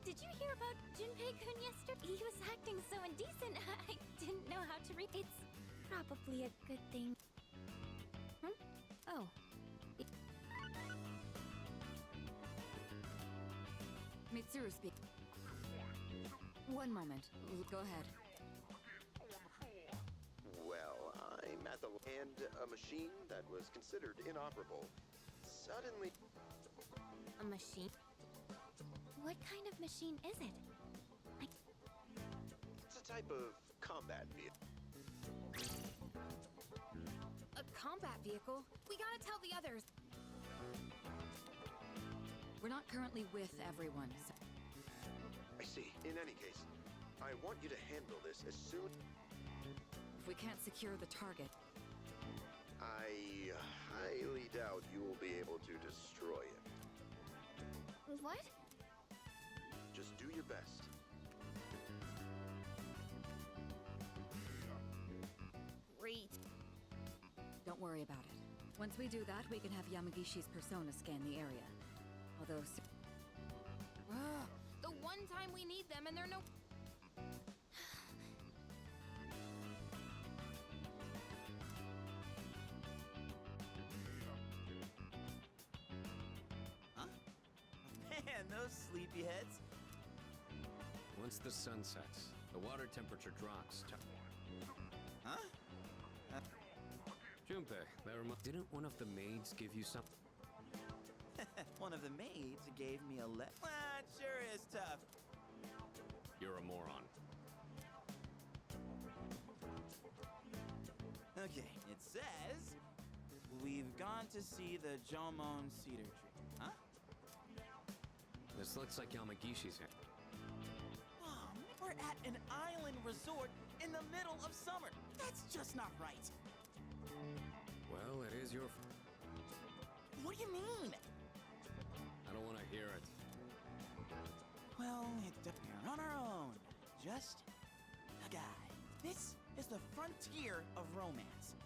did you hear about Junpei-kun yesterday? He was acting so indecent. I didn't know how to read. It's probably a good thing. Oh. Mitsuru speak. One moment. Go ahead. Well, I'm at the and a machine that was considered inoperable suddenly. A machine? What kind of machine is it? It's a type of combat vehicle. A combat vehicle? We gotta tell the others. We're not currently with everyone, so... I see. In any case, I want you to handle this as soon. If we can't secure the target... I highly doubt you will be able to destroy it. What? Just do your best. Great. Don't worry about it. Once we do that, we can have Yamagishi's persona scan the area. Although... The one time we need them and they're no... Huh? Man, those sleepyheads. Once the sun sets, the water temperature drops to... Huh? Junpei, didn't one of the maids give you something? One of the maids gave me a That sure is tough. You're a moron. Okay, it says... We've gone to see the Jomon cedar tree. Huh? This looks like Yamagishi's hand. Oh, we're at an island resort in the middle of summer. That's just not right. Well, it is your... What do you mean? I don't want to hear it. Well, we're on our own. Just a guy. This is the frontier of romance.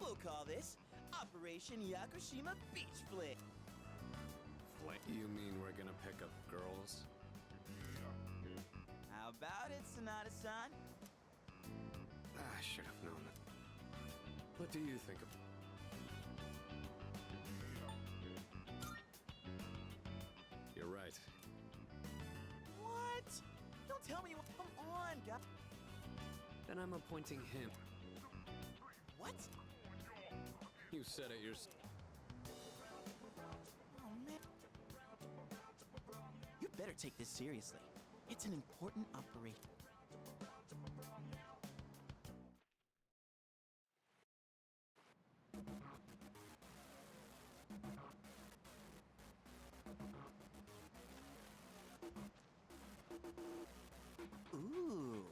We'll call this Operation Yakushima Beach Flick. You mean we're gonna pick up girls? How about it, Sonata-san? I should have known that. What do you think of... You're right. What? Don't tell me what... Come on, guy. Then I'm appointing him. What? You said it yourself. Oh, man. You better take this seriously. It's an important operation. Ooh.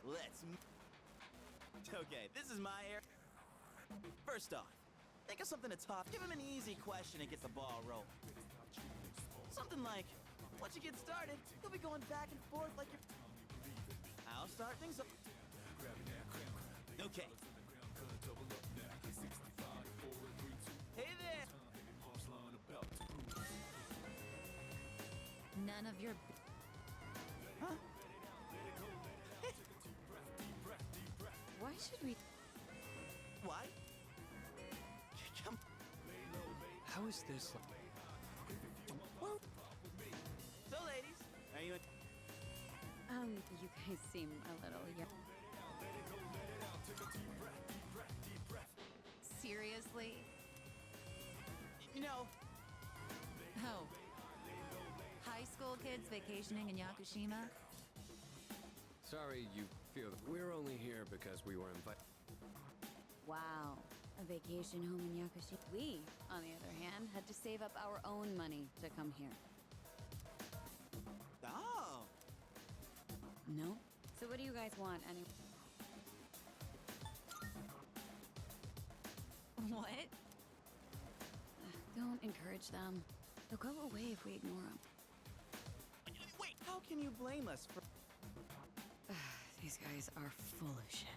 Let's... Okay, this is my area. First off, think of something to top. Give him an easy question and get the ball rolling. Something like, once you get started, you'll be going back and forth like you're... I'll start things up. Okay. Hey there! None of your... Huh? is this? So, ladies, are you? You guys seem a little young. Seriously? You know, Oh. High school kids vacationing in Yakushima? Sorry you feel. We're only here because we were invited. Wow, a vacation home in Yakushima. We, on the other hand, had to save up our own money to come here. oh, No? So what do you guys want anyway? What? Don't encourage them. They'll go away if we ignore them. wait, how can you blame us for? These guys are full of shit.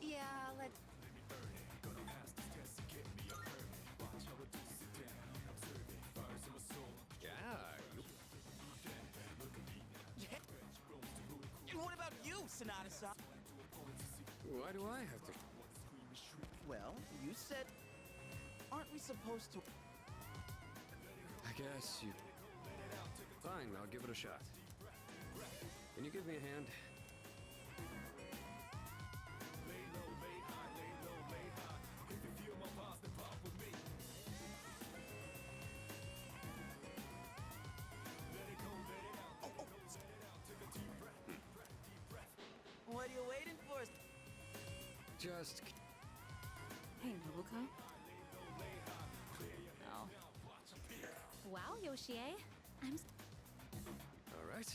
Yeah, let's. And what about you, Sonata-san? Why do I have to? Well, you said, aren't we supposed to? I guess you. Fine, I'll give it a shot. Can you give me a hand? What are you waiting for? Just. Hey, Nobuko. Oh. Wow, Yoshie. I'm. All right.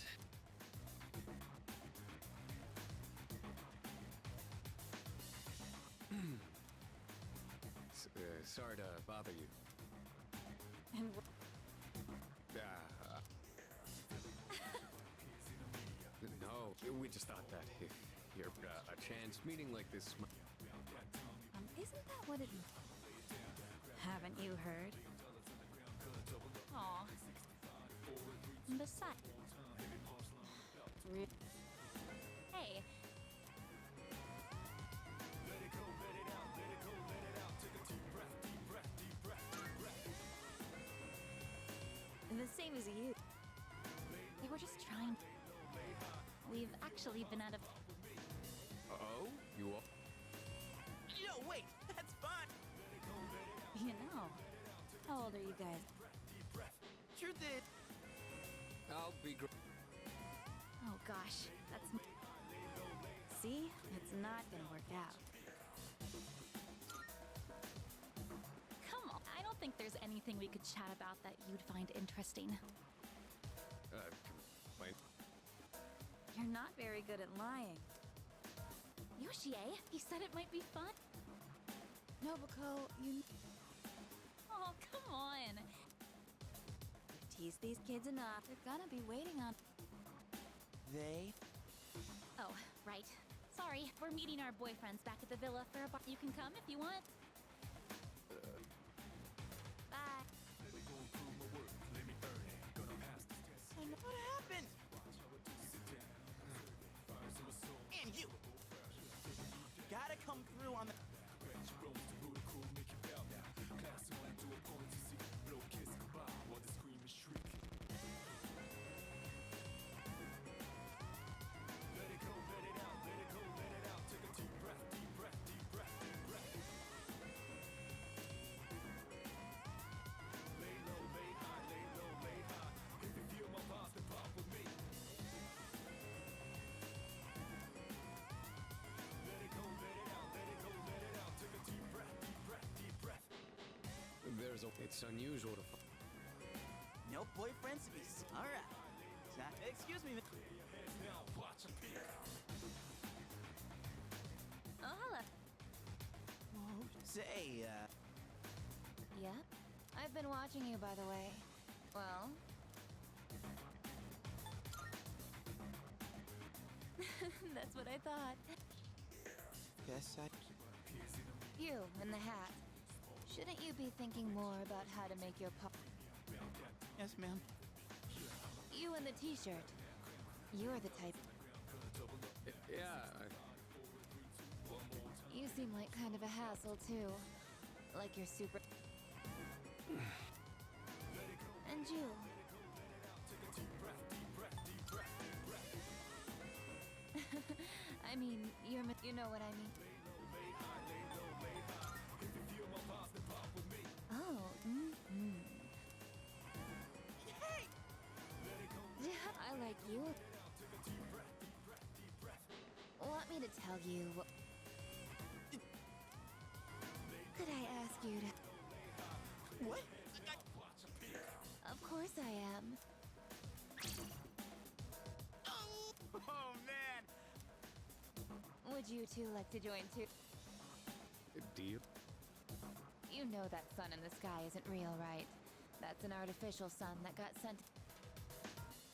Sorry to bother you. And No, we just thought that if you're a chance meeting like this. Isn't that what it is? Haven't you heard? Aw. Besides. Hey. The same as you. They were just trying. We've actually been out of. Oh, you all. No, wait, that's fine. You know. How old are you guys? Truth is, I'll be great. Oh gosh, that's. See? It's not gonna work out. Come on. I don't think there's anything we could chat about that you'd find interesting. Wait. You're not very good at lying. Yoshie, he said it might be fun. Nobuko, you. Oh, come on. Tease these kids enough. They're gonna be waiting on. they. Oh, right. Sorry, we're meeting our boyfriends back at the villa for a bar. You can come if you want. Bye. What happened? And you. Gotta come through on the. It's unusual to. No boyfriends to be. All right. Excuse me. Oh, hello. Whoa. Say, Yep. I've been watching you, by the way. Well, That's what I thought. guess I. you in the hat. Shouldn't you be thinking more about how to make your pop? Yes, ma'am. You in the t-shirt. You're the type. Yeah. You seem like kind of a hassle, too. Like you're super. And you. I mean, you know what I mean. Oh, Hey! I like you. Want me to tell you? Could I ask you to? What? Of course I am. Oh, man! Would you two like to join too? Deal? You know that sun in the sky isn't real, right? That's an artificial sun that got sent.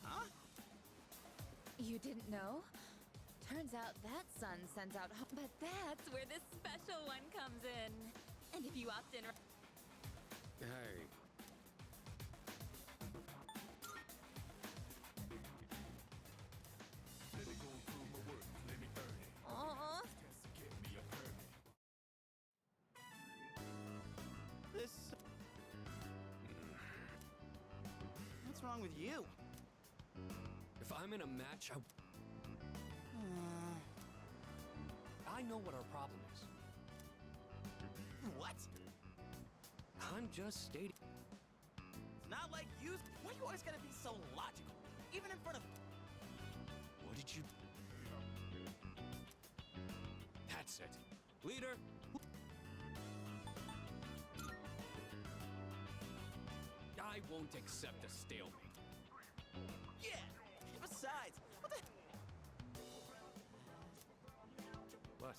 Huh? You didn't know? Turns out that sun sends out but that's where this special one comes in. And if you opt in... Hey. Aww. This... What's wrong with you? If I'm in a match, I know what our problem is. What? I'm just stating. It's not like you... Why you always gotta be so logical? Even in front of... What did you... That's it. Leader! I won't accept a stalemate. Yeah! Besides, what the... What?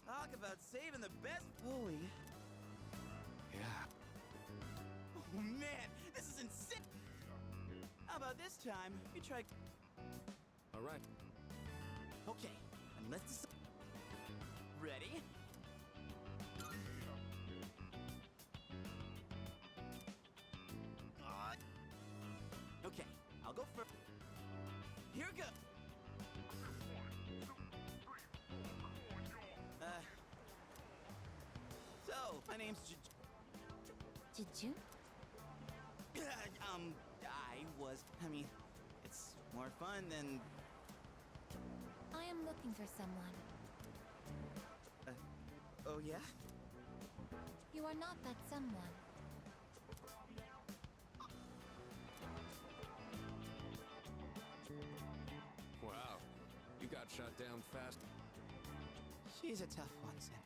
Talk about saving the best... Holy... Yeah. Oh, man! This is insane! How about this time, we try... All right. Okay, and let's decide... Ready? Okay, I'll go first. Here we go! So, my name's Juju? I mean, it's more fun than... I am looking for someone. Oh yeah? You are not that someone. Wow. You got shot down fast. She's a tough one, Sid.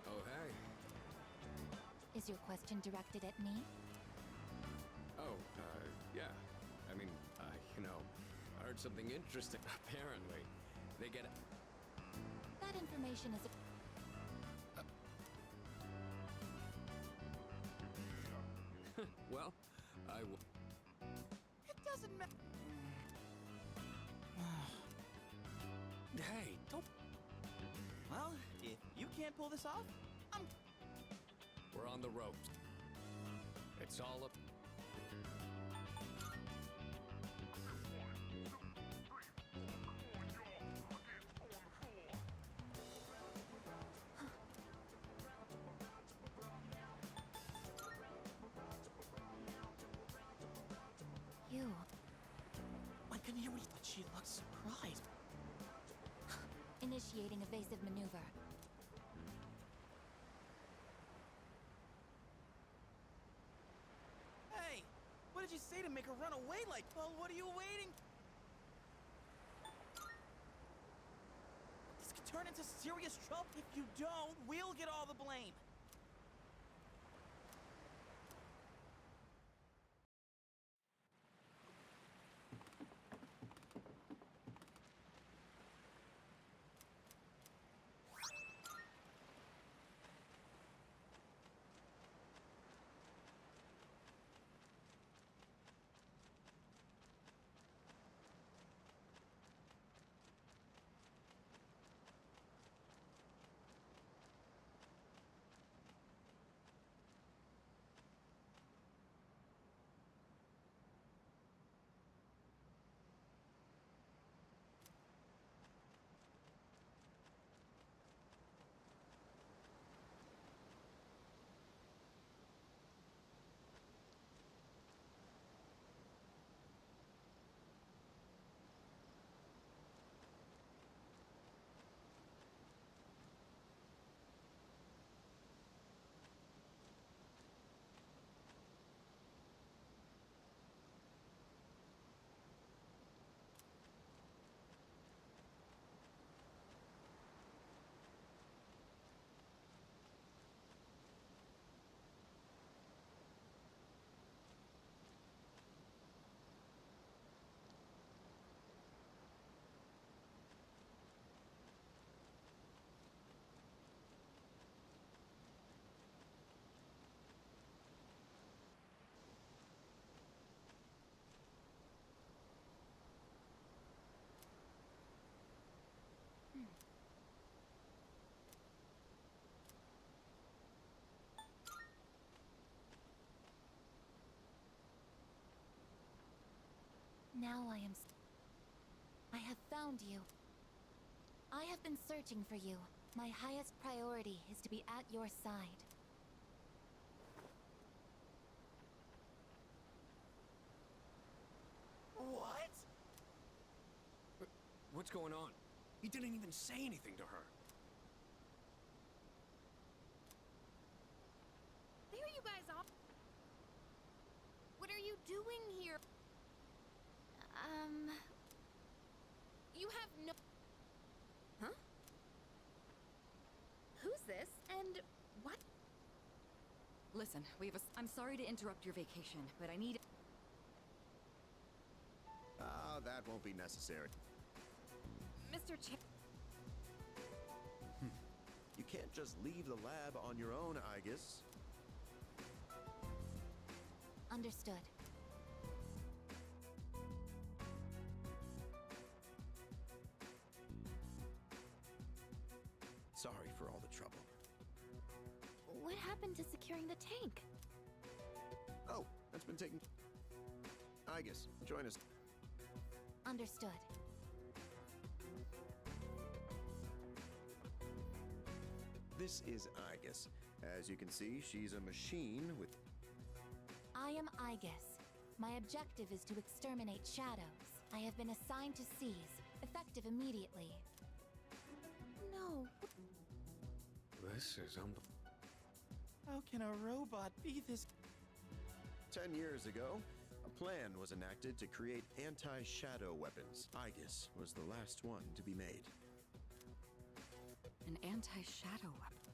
Oh, hey. Is your question directed at me? Oh, yeah. I mean, I heard something interesting. Apparently, they get... That information is... Well, I will... It doesn't matter. Hey, don't... Well, if you can't pull this off, We're on the ropes. It's all up... You. I couldn't hear what he thought. She looked surprised. Initiating evasive maneuver. Hey, what did you say to make her run away like? Well, what are you waiting? This could turn into serious trouble. If you don't, we'll get all the blame. Now I have found you. I have been searching for you. My highest priority is to be at your side. What? What's going on? He didn't even say anything to her. There you guys are. What are you doing here? You have no... Huh? Who's this? And what? Listen, I'm sorry to interrupt your vacation, but I need... That won't be necessary. Mr. Ch... You can't just leave the lab on your own, I guess. Understood. Sorry for all the trouble. What happened to securing the tank? Oh, that's been taken. I guess. Join us. Understood. This is Igus. As you can see, she's a machine with... I am Igus. My objective is to exterminate shadows. I have been assigned to seize, effective immediately. No. This is How can a robot be this? 10 years ago, a plan was enacted to create anti-shadow weapons. Igus was the last one to be made. An anti-shadow weapon?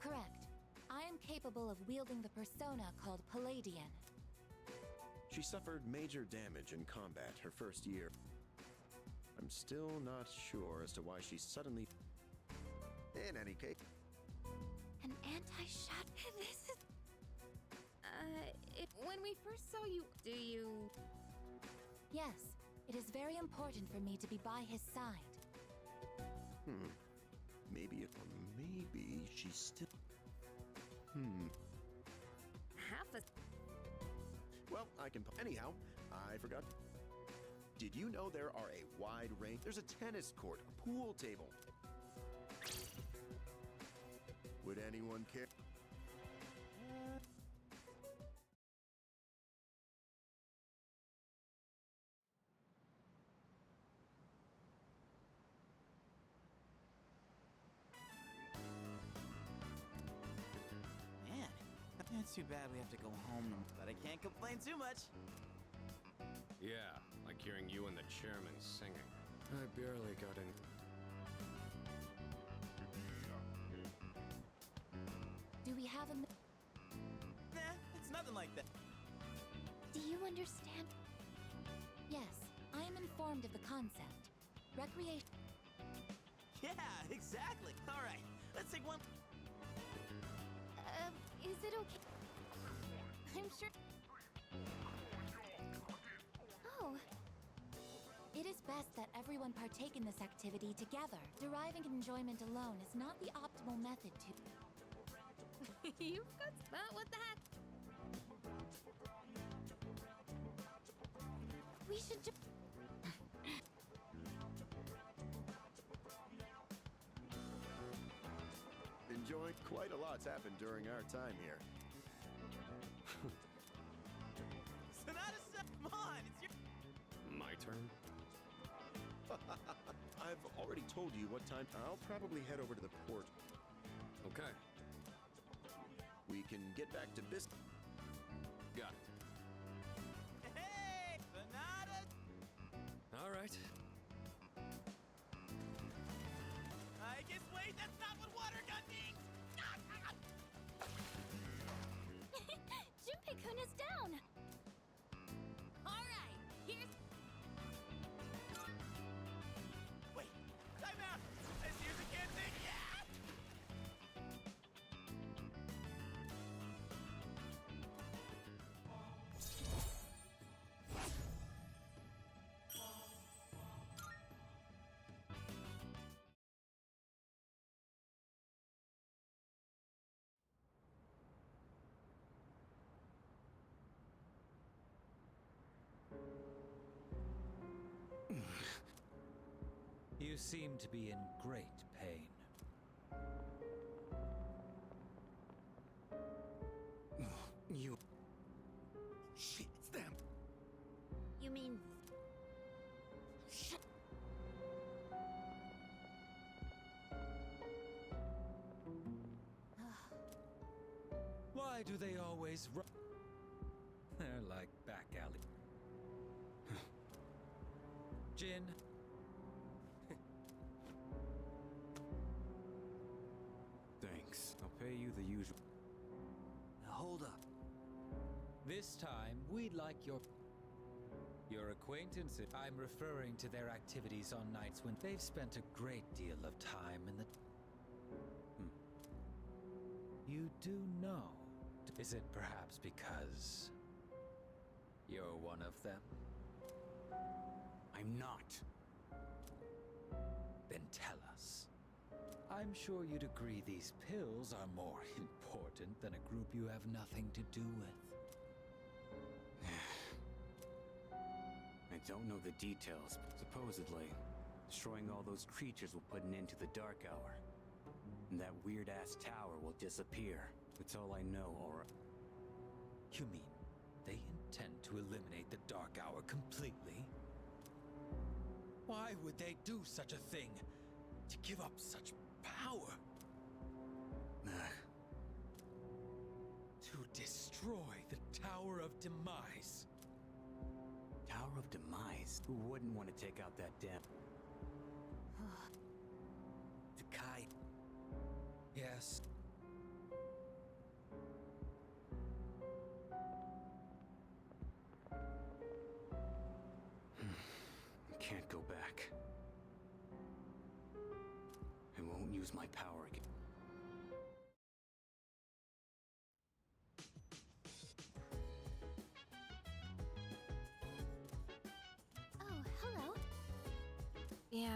Correct. I am capable of wielding the persona called Palladian. She suffered major damage in combat her first year. I'm still not sure as to why she suddenly... In any case... An anti-shadow? This is... when we first saw you, do you... Yes, it is very important for me to be by his side. Maybe she's still... Half a... Well, I can... Anyhow, I forgot... Did you know there are a wide range... There's a tennis court, a pool table. Would anyone care? Man, it's too bad we have to go home, but I can't complain too much. Yeah, like hearing you and the chairman singing. I barely got in. Do we have a... Nah, it's nothing like that. Do you understand? Yes, I am informed of the concept. Recreation... Yeah, exactly. All right, let's take one. Is it okay? I'm sure... Oh. It is best that everyone partake in this activity together. Deriving enjoyment alone is not the optimal method to... You've got... Well, what the heck? We should just... Enjoy. Quite a lot's happened during our time here. Sonata, come on, it's your... My turn? I've already told you what time. I'll probably head over to the port. Okay. We can get back to business. Got it. Hey, Sonata! All right. I guess, wait, that's not what water gun means! Junpei-kun is down! All right, here's... Wait, time out! This music can't sing yet! You seem to be in great pain. You... Shit, it's them! You mean... Why do they always run? They're like back alley. Jin. Thanks. I'll pay you the usual. Now hold up. This time, we'd like your acquaintances. I'm referring to their activities on nights when they've spent a great deal of time in the... You do know. Is it perhaps because you're one of them? I'm not. Then tell us. I'm sure you'd agree these pills are more important than a group you have nothing to do with. I don't know the details, but supposedly, destroying all those creatures will put an end to the Dark Hour. And that weird-ass tower will disappear. That's all I know, or... You mean they intend to eliminate the Dark Hour completely? Why would they do such a thing? To give up such power? To destroy the Tower of Demise. Tower of Demise? Who wouldn't want to take out that damn... Takai. Yes. I can't go back. I won't use my power again. Oh, hello. Yeah.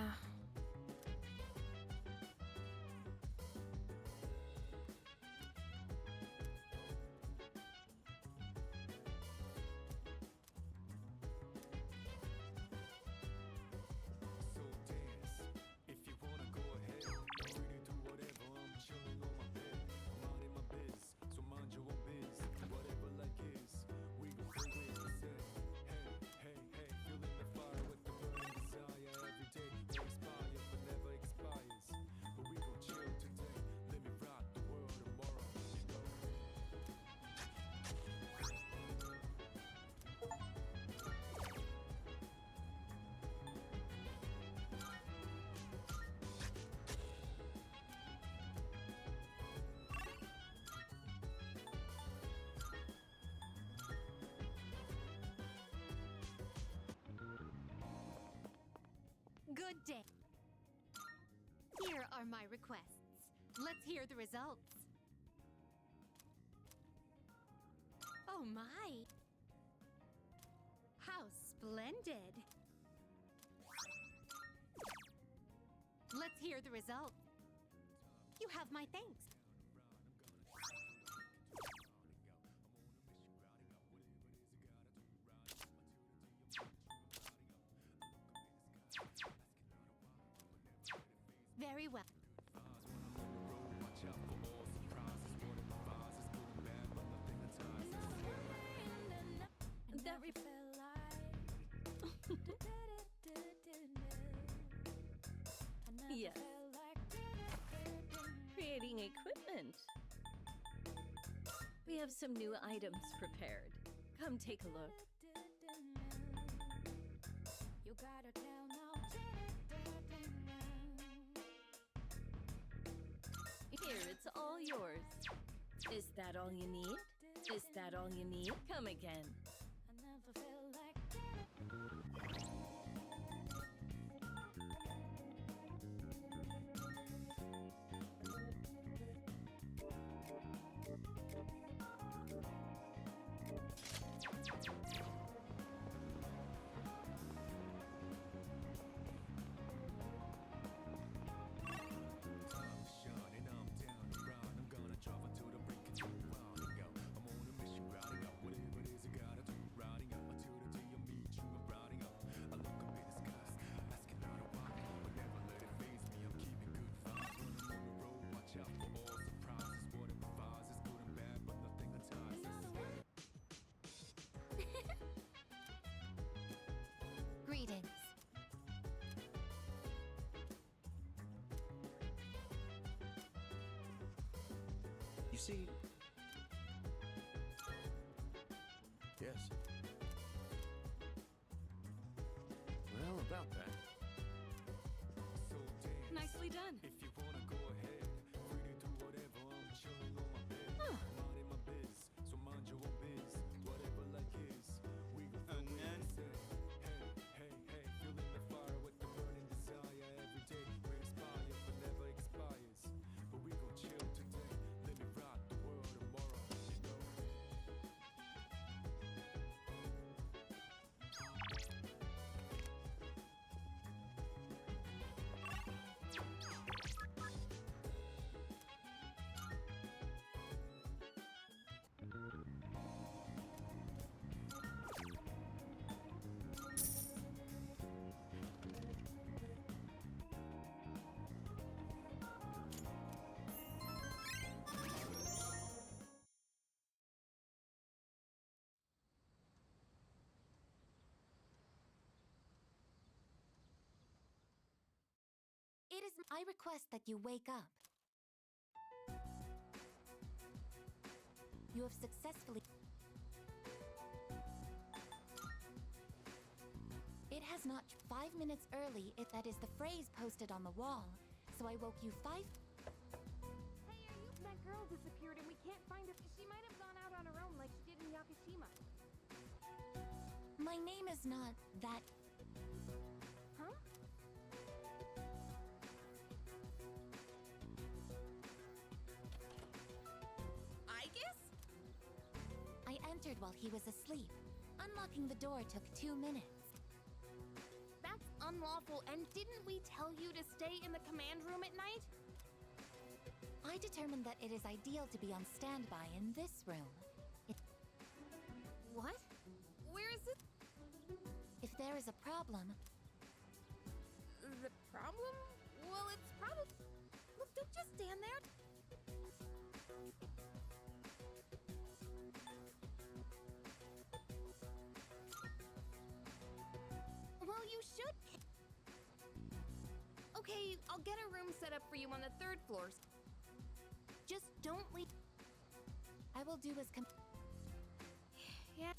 Good day. Here are my requests. Let's hear the results. Oh my! How splendid! Let's hear the results. You have my thanks. Very well. That yes. Creating equipment. We have some new items prepared. Come take a look. You gotta tell now. Here, it's all yours. Is that all you need? Is that all you need? Come again. I never felt like I'm on a mission, riding out whatever it is I gotta You see... Yes. Well, about that. Nicely done. If you wanna go ahead, free to do whatever. I'm chilling on my bed. I'm not in my biz, so mind your own biz. Whatever like is, we go through it and say, hey, hey, hey, feeling the fire with the burning desire every day. We inspire, but never expires. But we gon' chill today. Let me rock the world tomorrow, you know. It is. I request that you wake up. You have successfully. It has not 5 minutes early. That is the phrase posted on the wall. So I woke you 5. Hey, are you? That girl disappeared and we can't find her. She might have gone out on her own like she did in Yakushima. My name is not that. Huh? I guess? I entered while he was asleep. Unlocking the door took 2 minutes. That's unlawful, and didn't we tell you to stay in the command room at night? I determined that it is ideal to be on standby in this room. What? Where is it? If there is a problem, The problem? Well, it's probably... Look, don't just stand there. Well, you should... Okay, I'll get a room set up for you on the 3rd floor. Just don't leave... I will do as Yeah.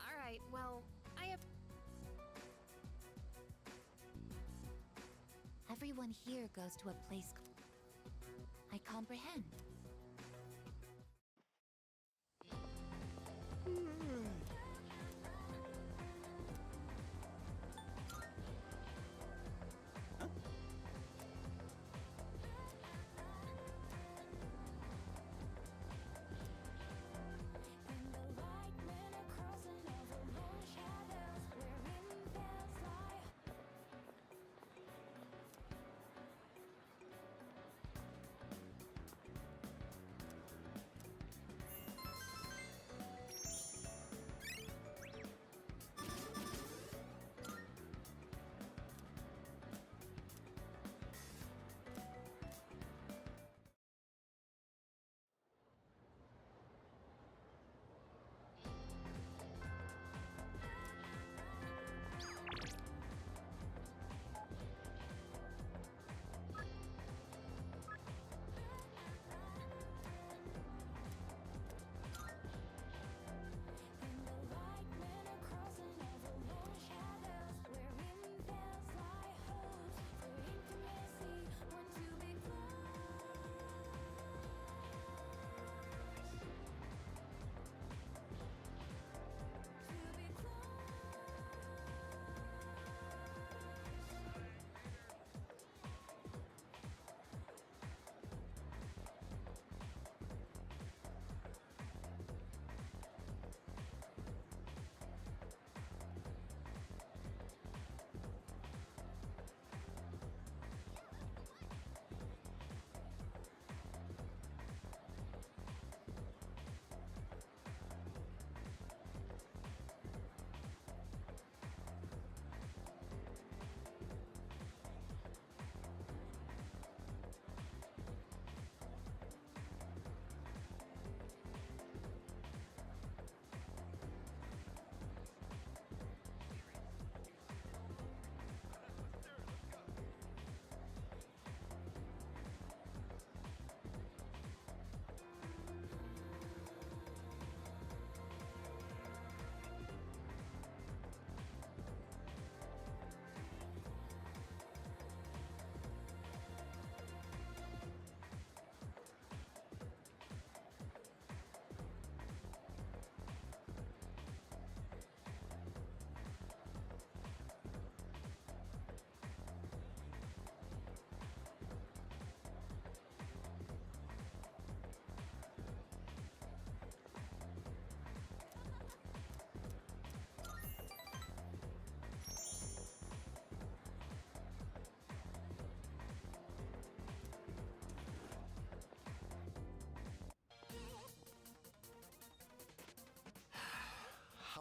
Alright, well, I have... Everyone here goes to a place. I comprehend.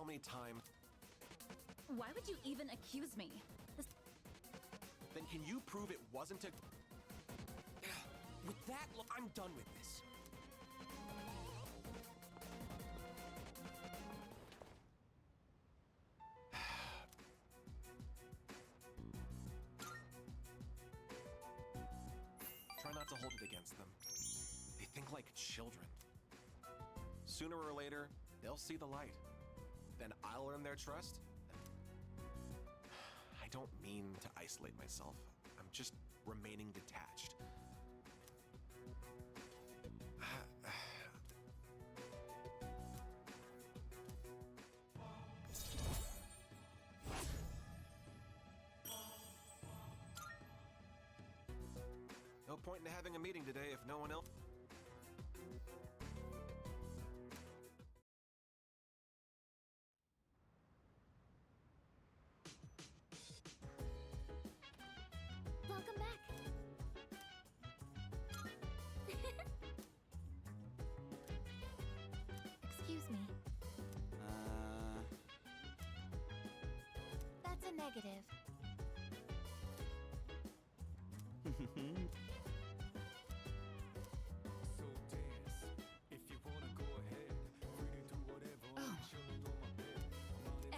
many times. Why would you even accuse me? Then can you prove it wasn't a... With that, I'm done with this. Try not to hold it against them. They think like children. Sooner or later, they'll see the light. Then I'll earn their trust. I don't mean to isolate myself. I'm just remaining detached. No point in having a meeting today if no one else... Welcome back. Excuse me. That's a negative.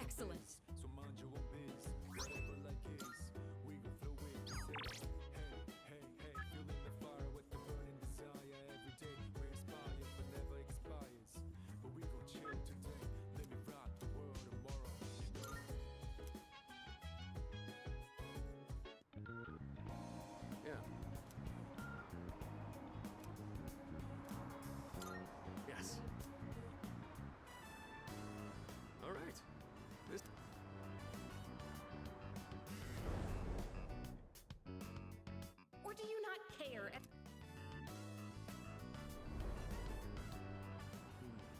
Excellent. So mind your own biz, whatever like is, we gon' flow with the say. Hey, feeling the fire with the burning desire every day. We inspire but never expires. But we gon' chill today, let me rock the world tomorrow. Yeah. Yes. All right. This. Or do you not care?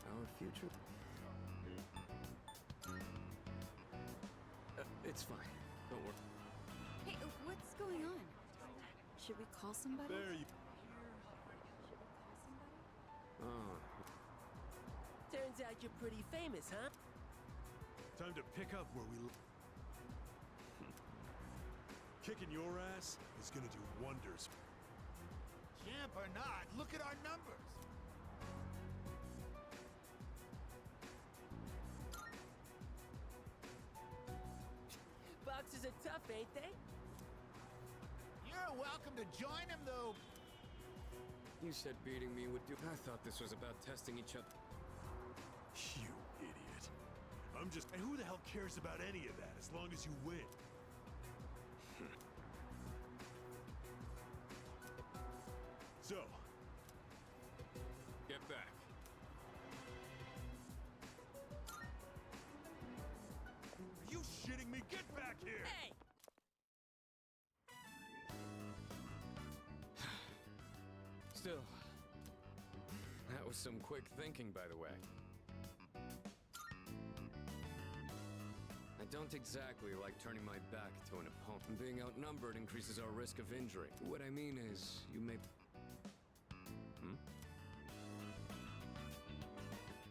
Our future. It's fine. Don't worry. Hey, what's going on? Should we call somebody? There you. Oh. Turns out you're pretty famous, huh? Time to pick up where we. Kicking your ass is gonna do wonders. Champ or not, look at our numbers. Boxers are tough, ain't they? You're welcome to join him, though. You said beating me would do. I thought this was about testing each other. You idiot. I'm just. And who the hell cares about any of that as long as you win? So. Get back. Are you shitting me? Get back here! Hey! Still. That was some quick thinking, by the way. I don't exactly like turning my back to an opponent. Being outnumbered increases our risk of injury. What I mean is, you may...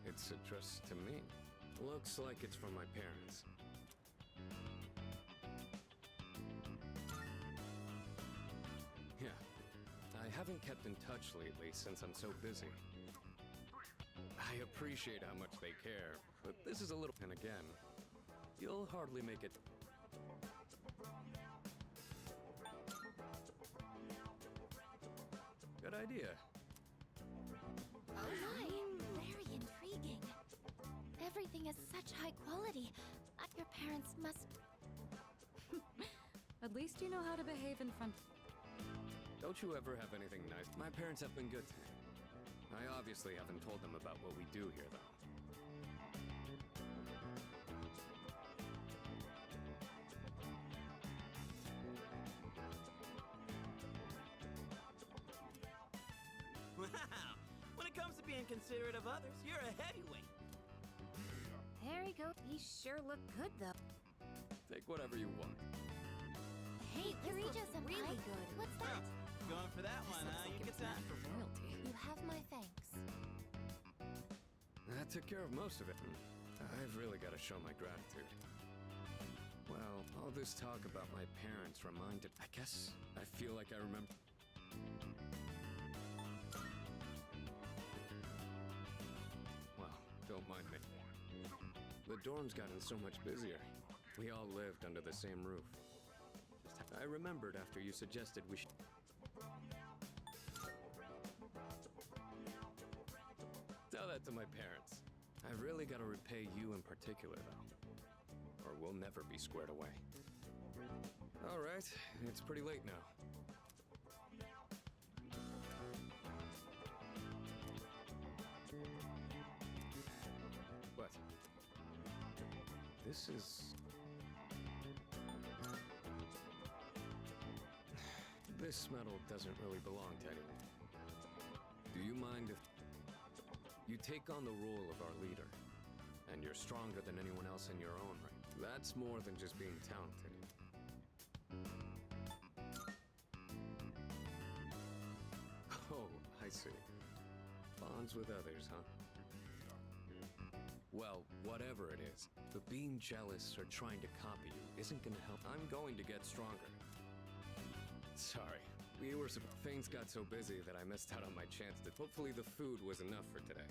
It's addressed to me. Looks like it's from my parents. Yeah. I haven't kept in touch lately since I'm so busy. I appreciate how much they care, but this is a little... And again, you'll hardly make it... Good idea. Oh my, very intriguing. Everything is such high quality. Your parents must... At least you know how to behave in front. Don't you ever have anything nice? My parents have been good to me. I obviously haven't told them about what we do here, though. Wow! When it comes to being considerate of others, you're a heavyweight. There he goes. He sure looked good, though. Take whatever you want. Hey, Kirija-senpai, really good. What's that? Going for that one, huh? You get that? For royalty. You have my thanks. That took care of most of it. I've really got to show my gratitude. Well, all this talk about my parents reminded... I guess I feel like I remember... Well, don't mind me. The dorms gotten so much busier. We all lived under the same roof. I remembered after you suggested we should... Tell that to my parents. I really gotta repay you in particular, though. Or we'll never be squared away. All right, it's pretty late now. What? This is... This medal doesn't really belong to anyone. Do you mind if you take on the role of our leader, and you're stronger than anyone else in your own right? That's more than just being talented. Oh, I see. Bonds with others, huh? Well, whatever it is, but being jealous or trying to copy you isn't gonna help. I'm going to get stronger. Sorry. Things got so busy that I missed out on my chance to... Hopefully the food was enough for today.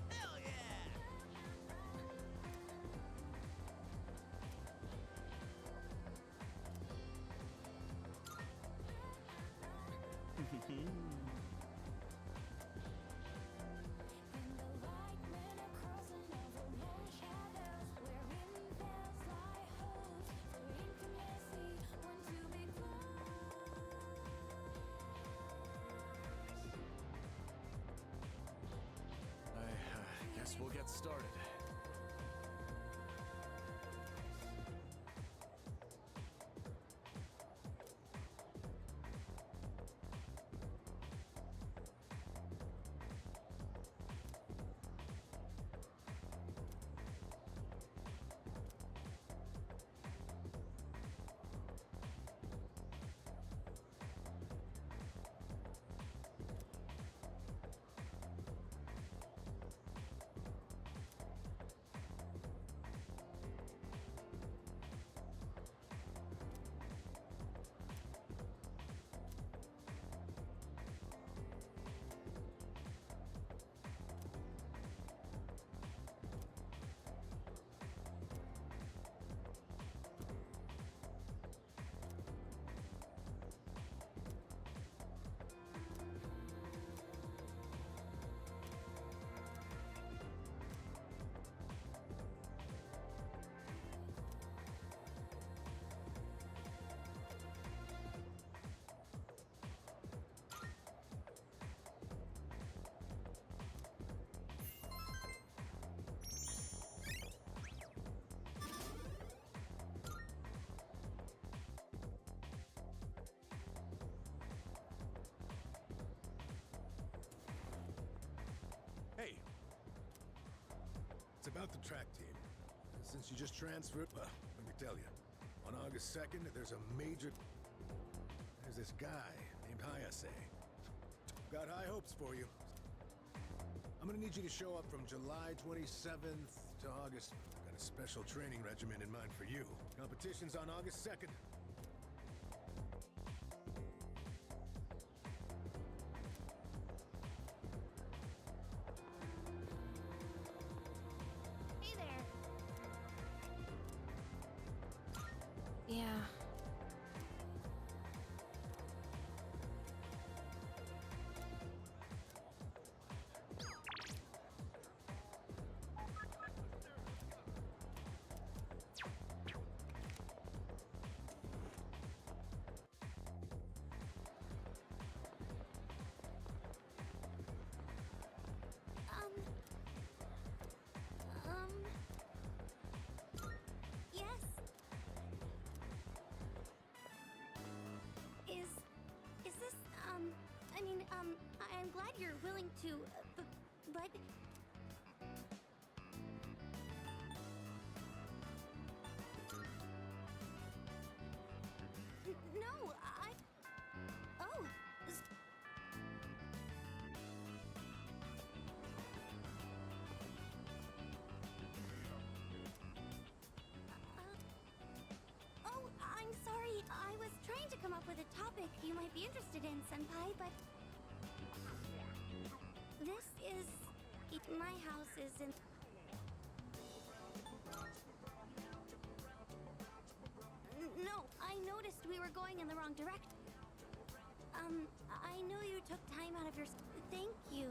Hell yeah! I guess we'll get started. Hey, it's about the track team. Since you just transferred, well, let me tell you. On August 2nd, there's this guy named Hayase. Got high hopes for you. I'm gonna need you to show up from July 27th to August. Got a special training regimen in mind for you. Competition's on August 2nd. Hey there. Yeah. that you're willing to, but... No, Oh! Oh, I'm sorry. I was trying to come up with a topic you might be interested in, Senpai, but... This is... My house is in... No, I noticed we were going in the wrong direction. I know you took time out of your... Thank you.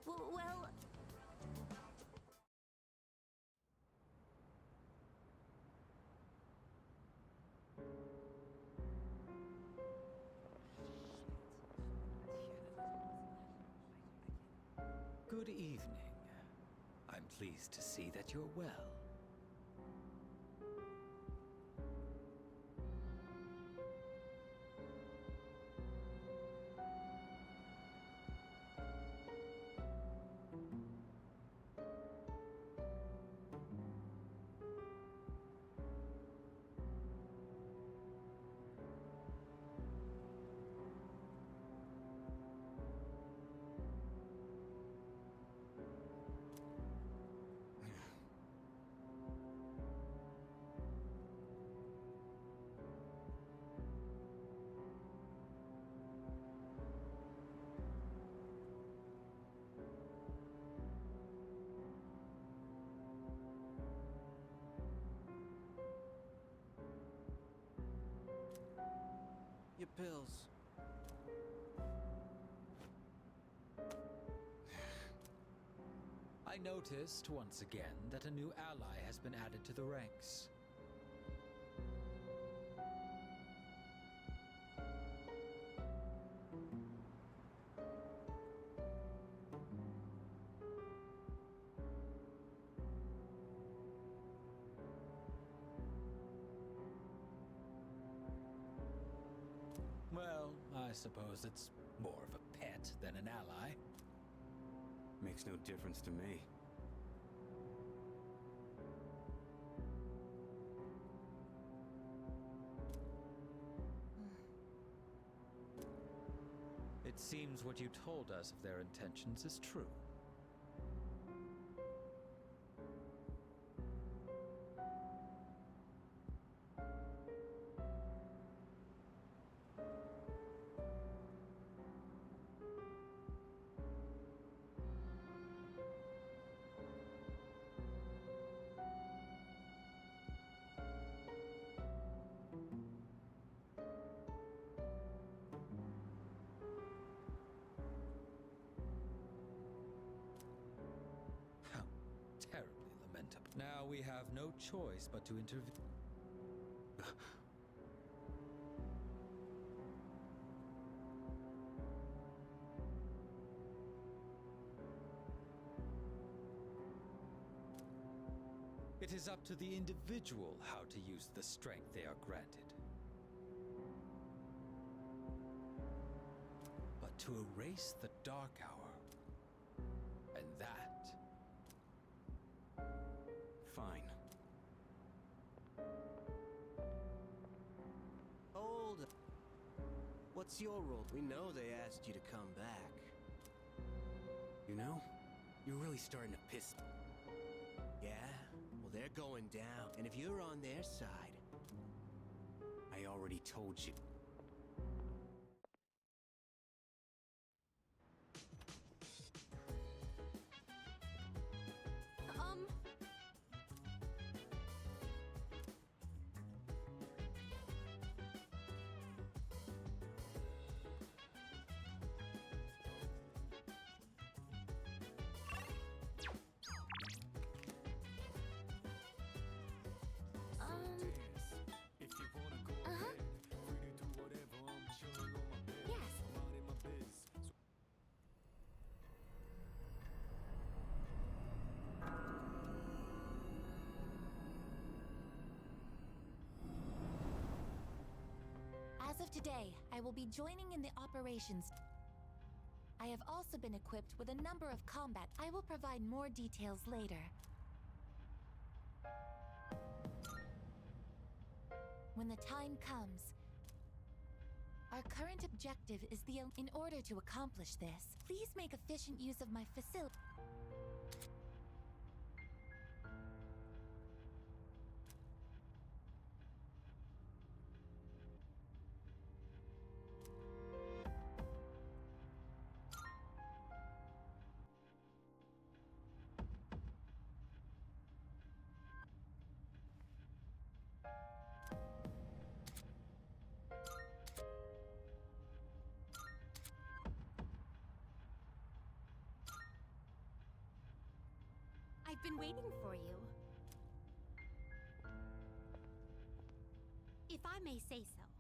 Well... Good evening. I'm pleased to see that you're well. Your pills. I noticed once again that a new ally has been added to the ranks. Well, I suppose it's more of a pet than an ally. Makes no difference to me. It seems what you told us of their intentions is true. Terribly lamentable. Now we have no choice but to intervene. It is up to the individual how to use the strength they are granted. But to erase the Dark Hour, and that... Fine. Hold up. What's your role? We know they asked you to come back. You know, you're really starting to piss. Yeah? Well, they're going down. And if you're on their side... I already told you. I will be joining in the operations. I have also been equipped with a number of combat. I will provide more details later. When the time comes, our current objective is in order to accomplish this, please make efficient use of my facility. I've been waiting for you. If I may say so.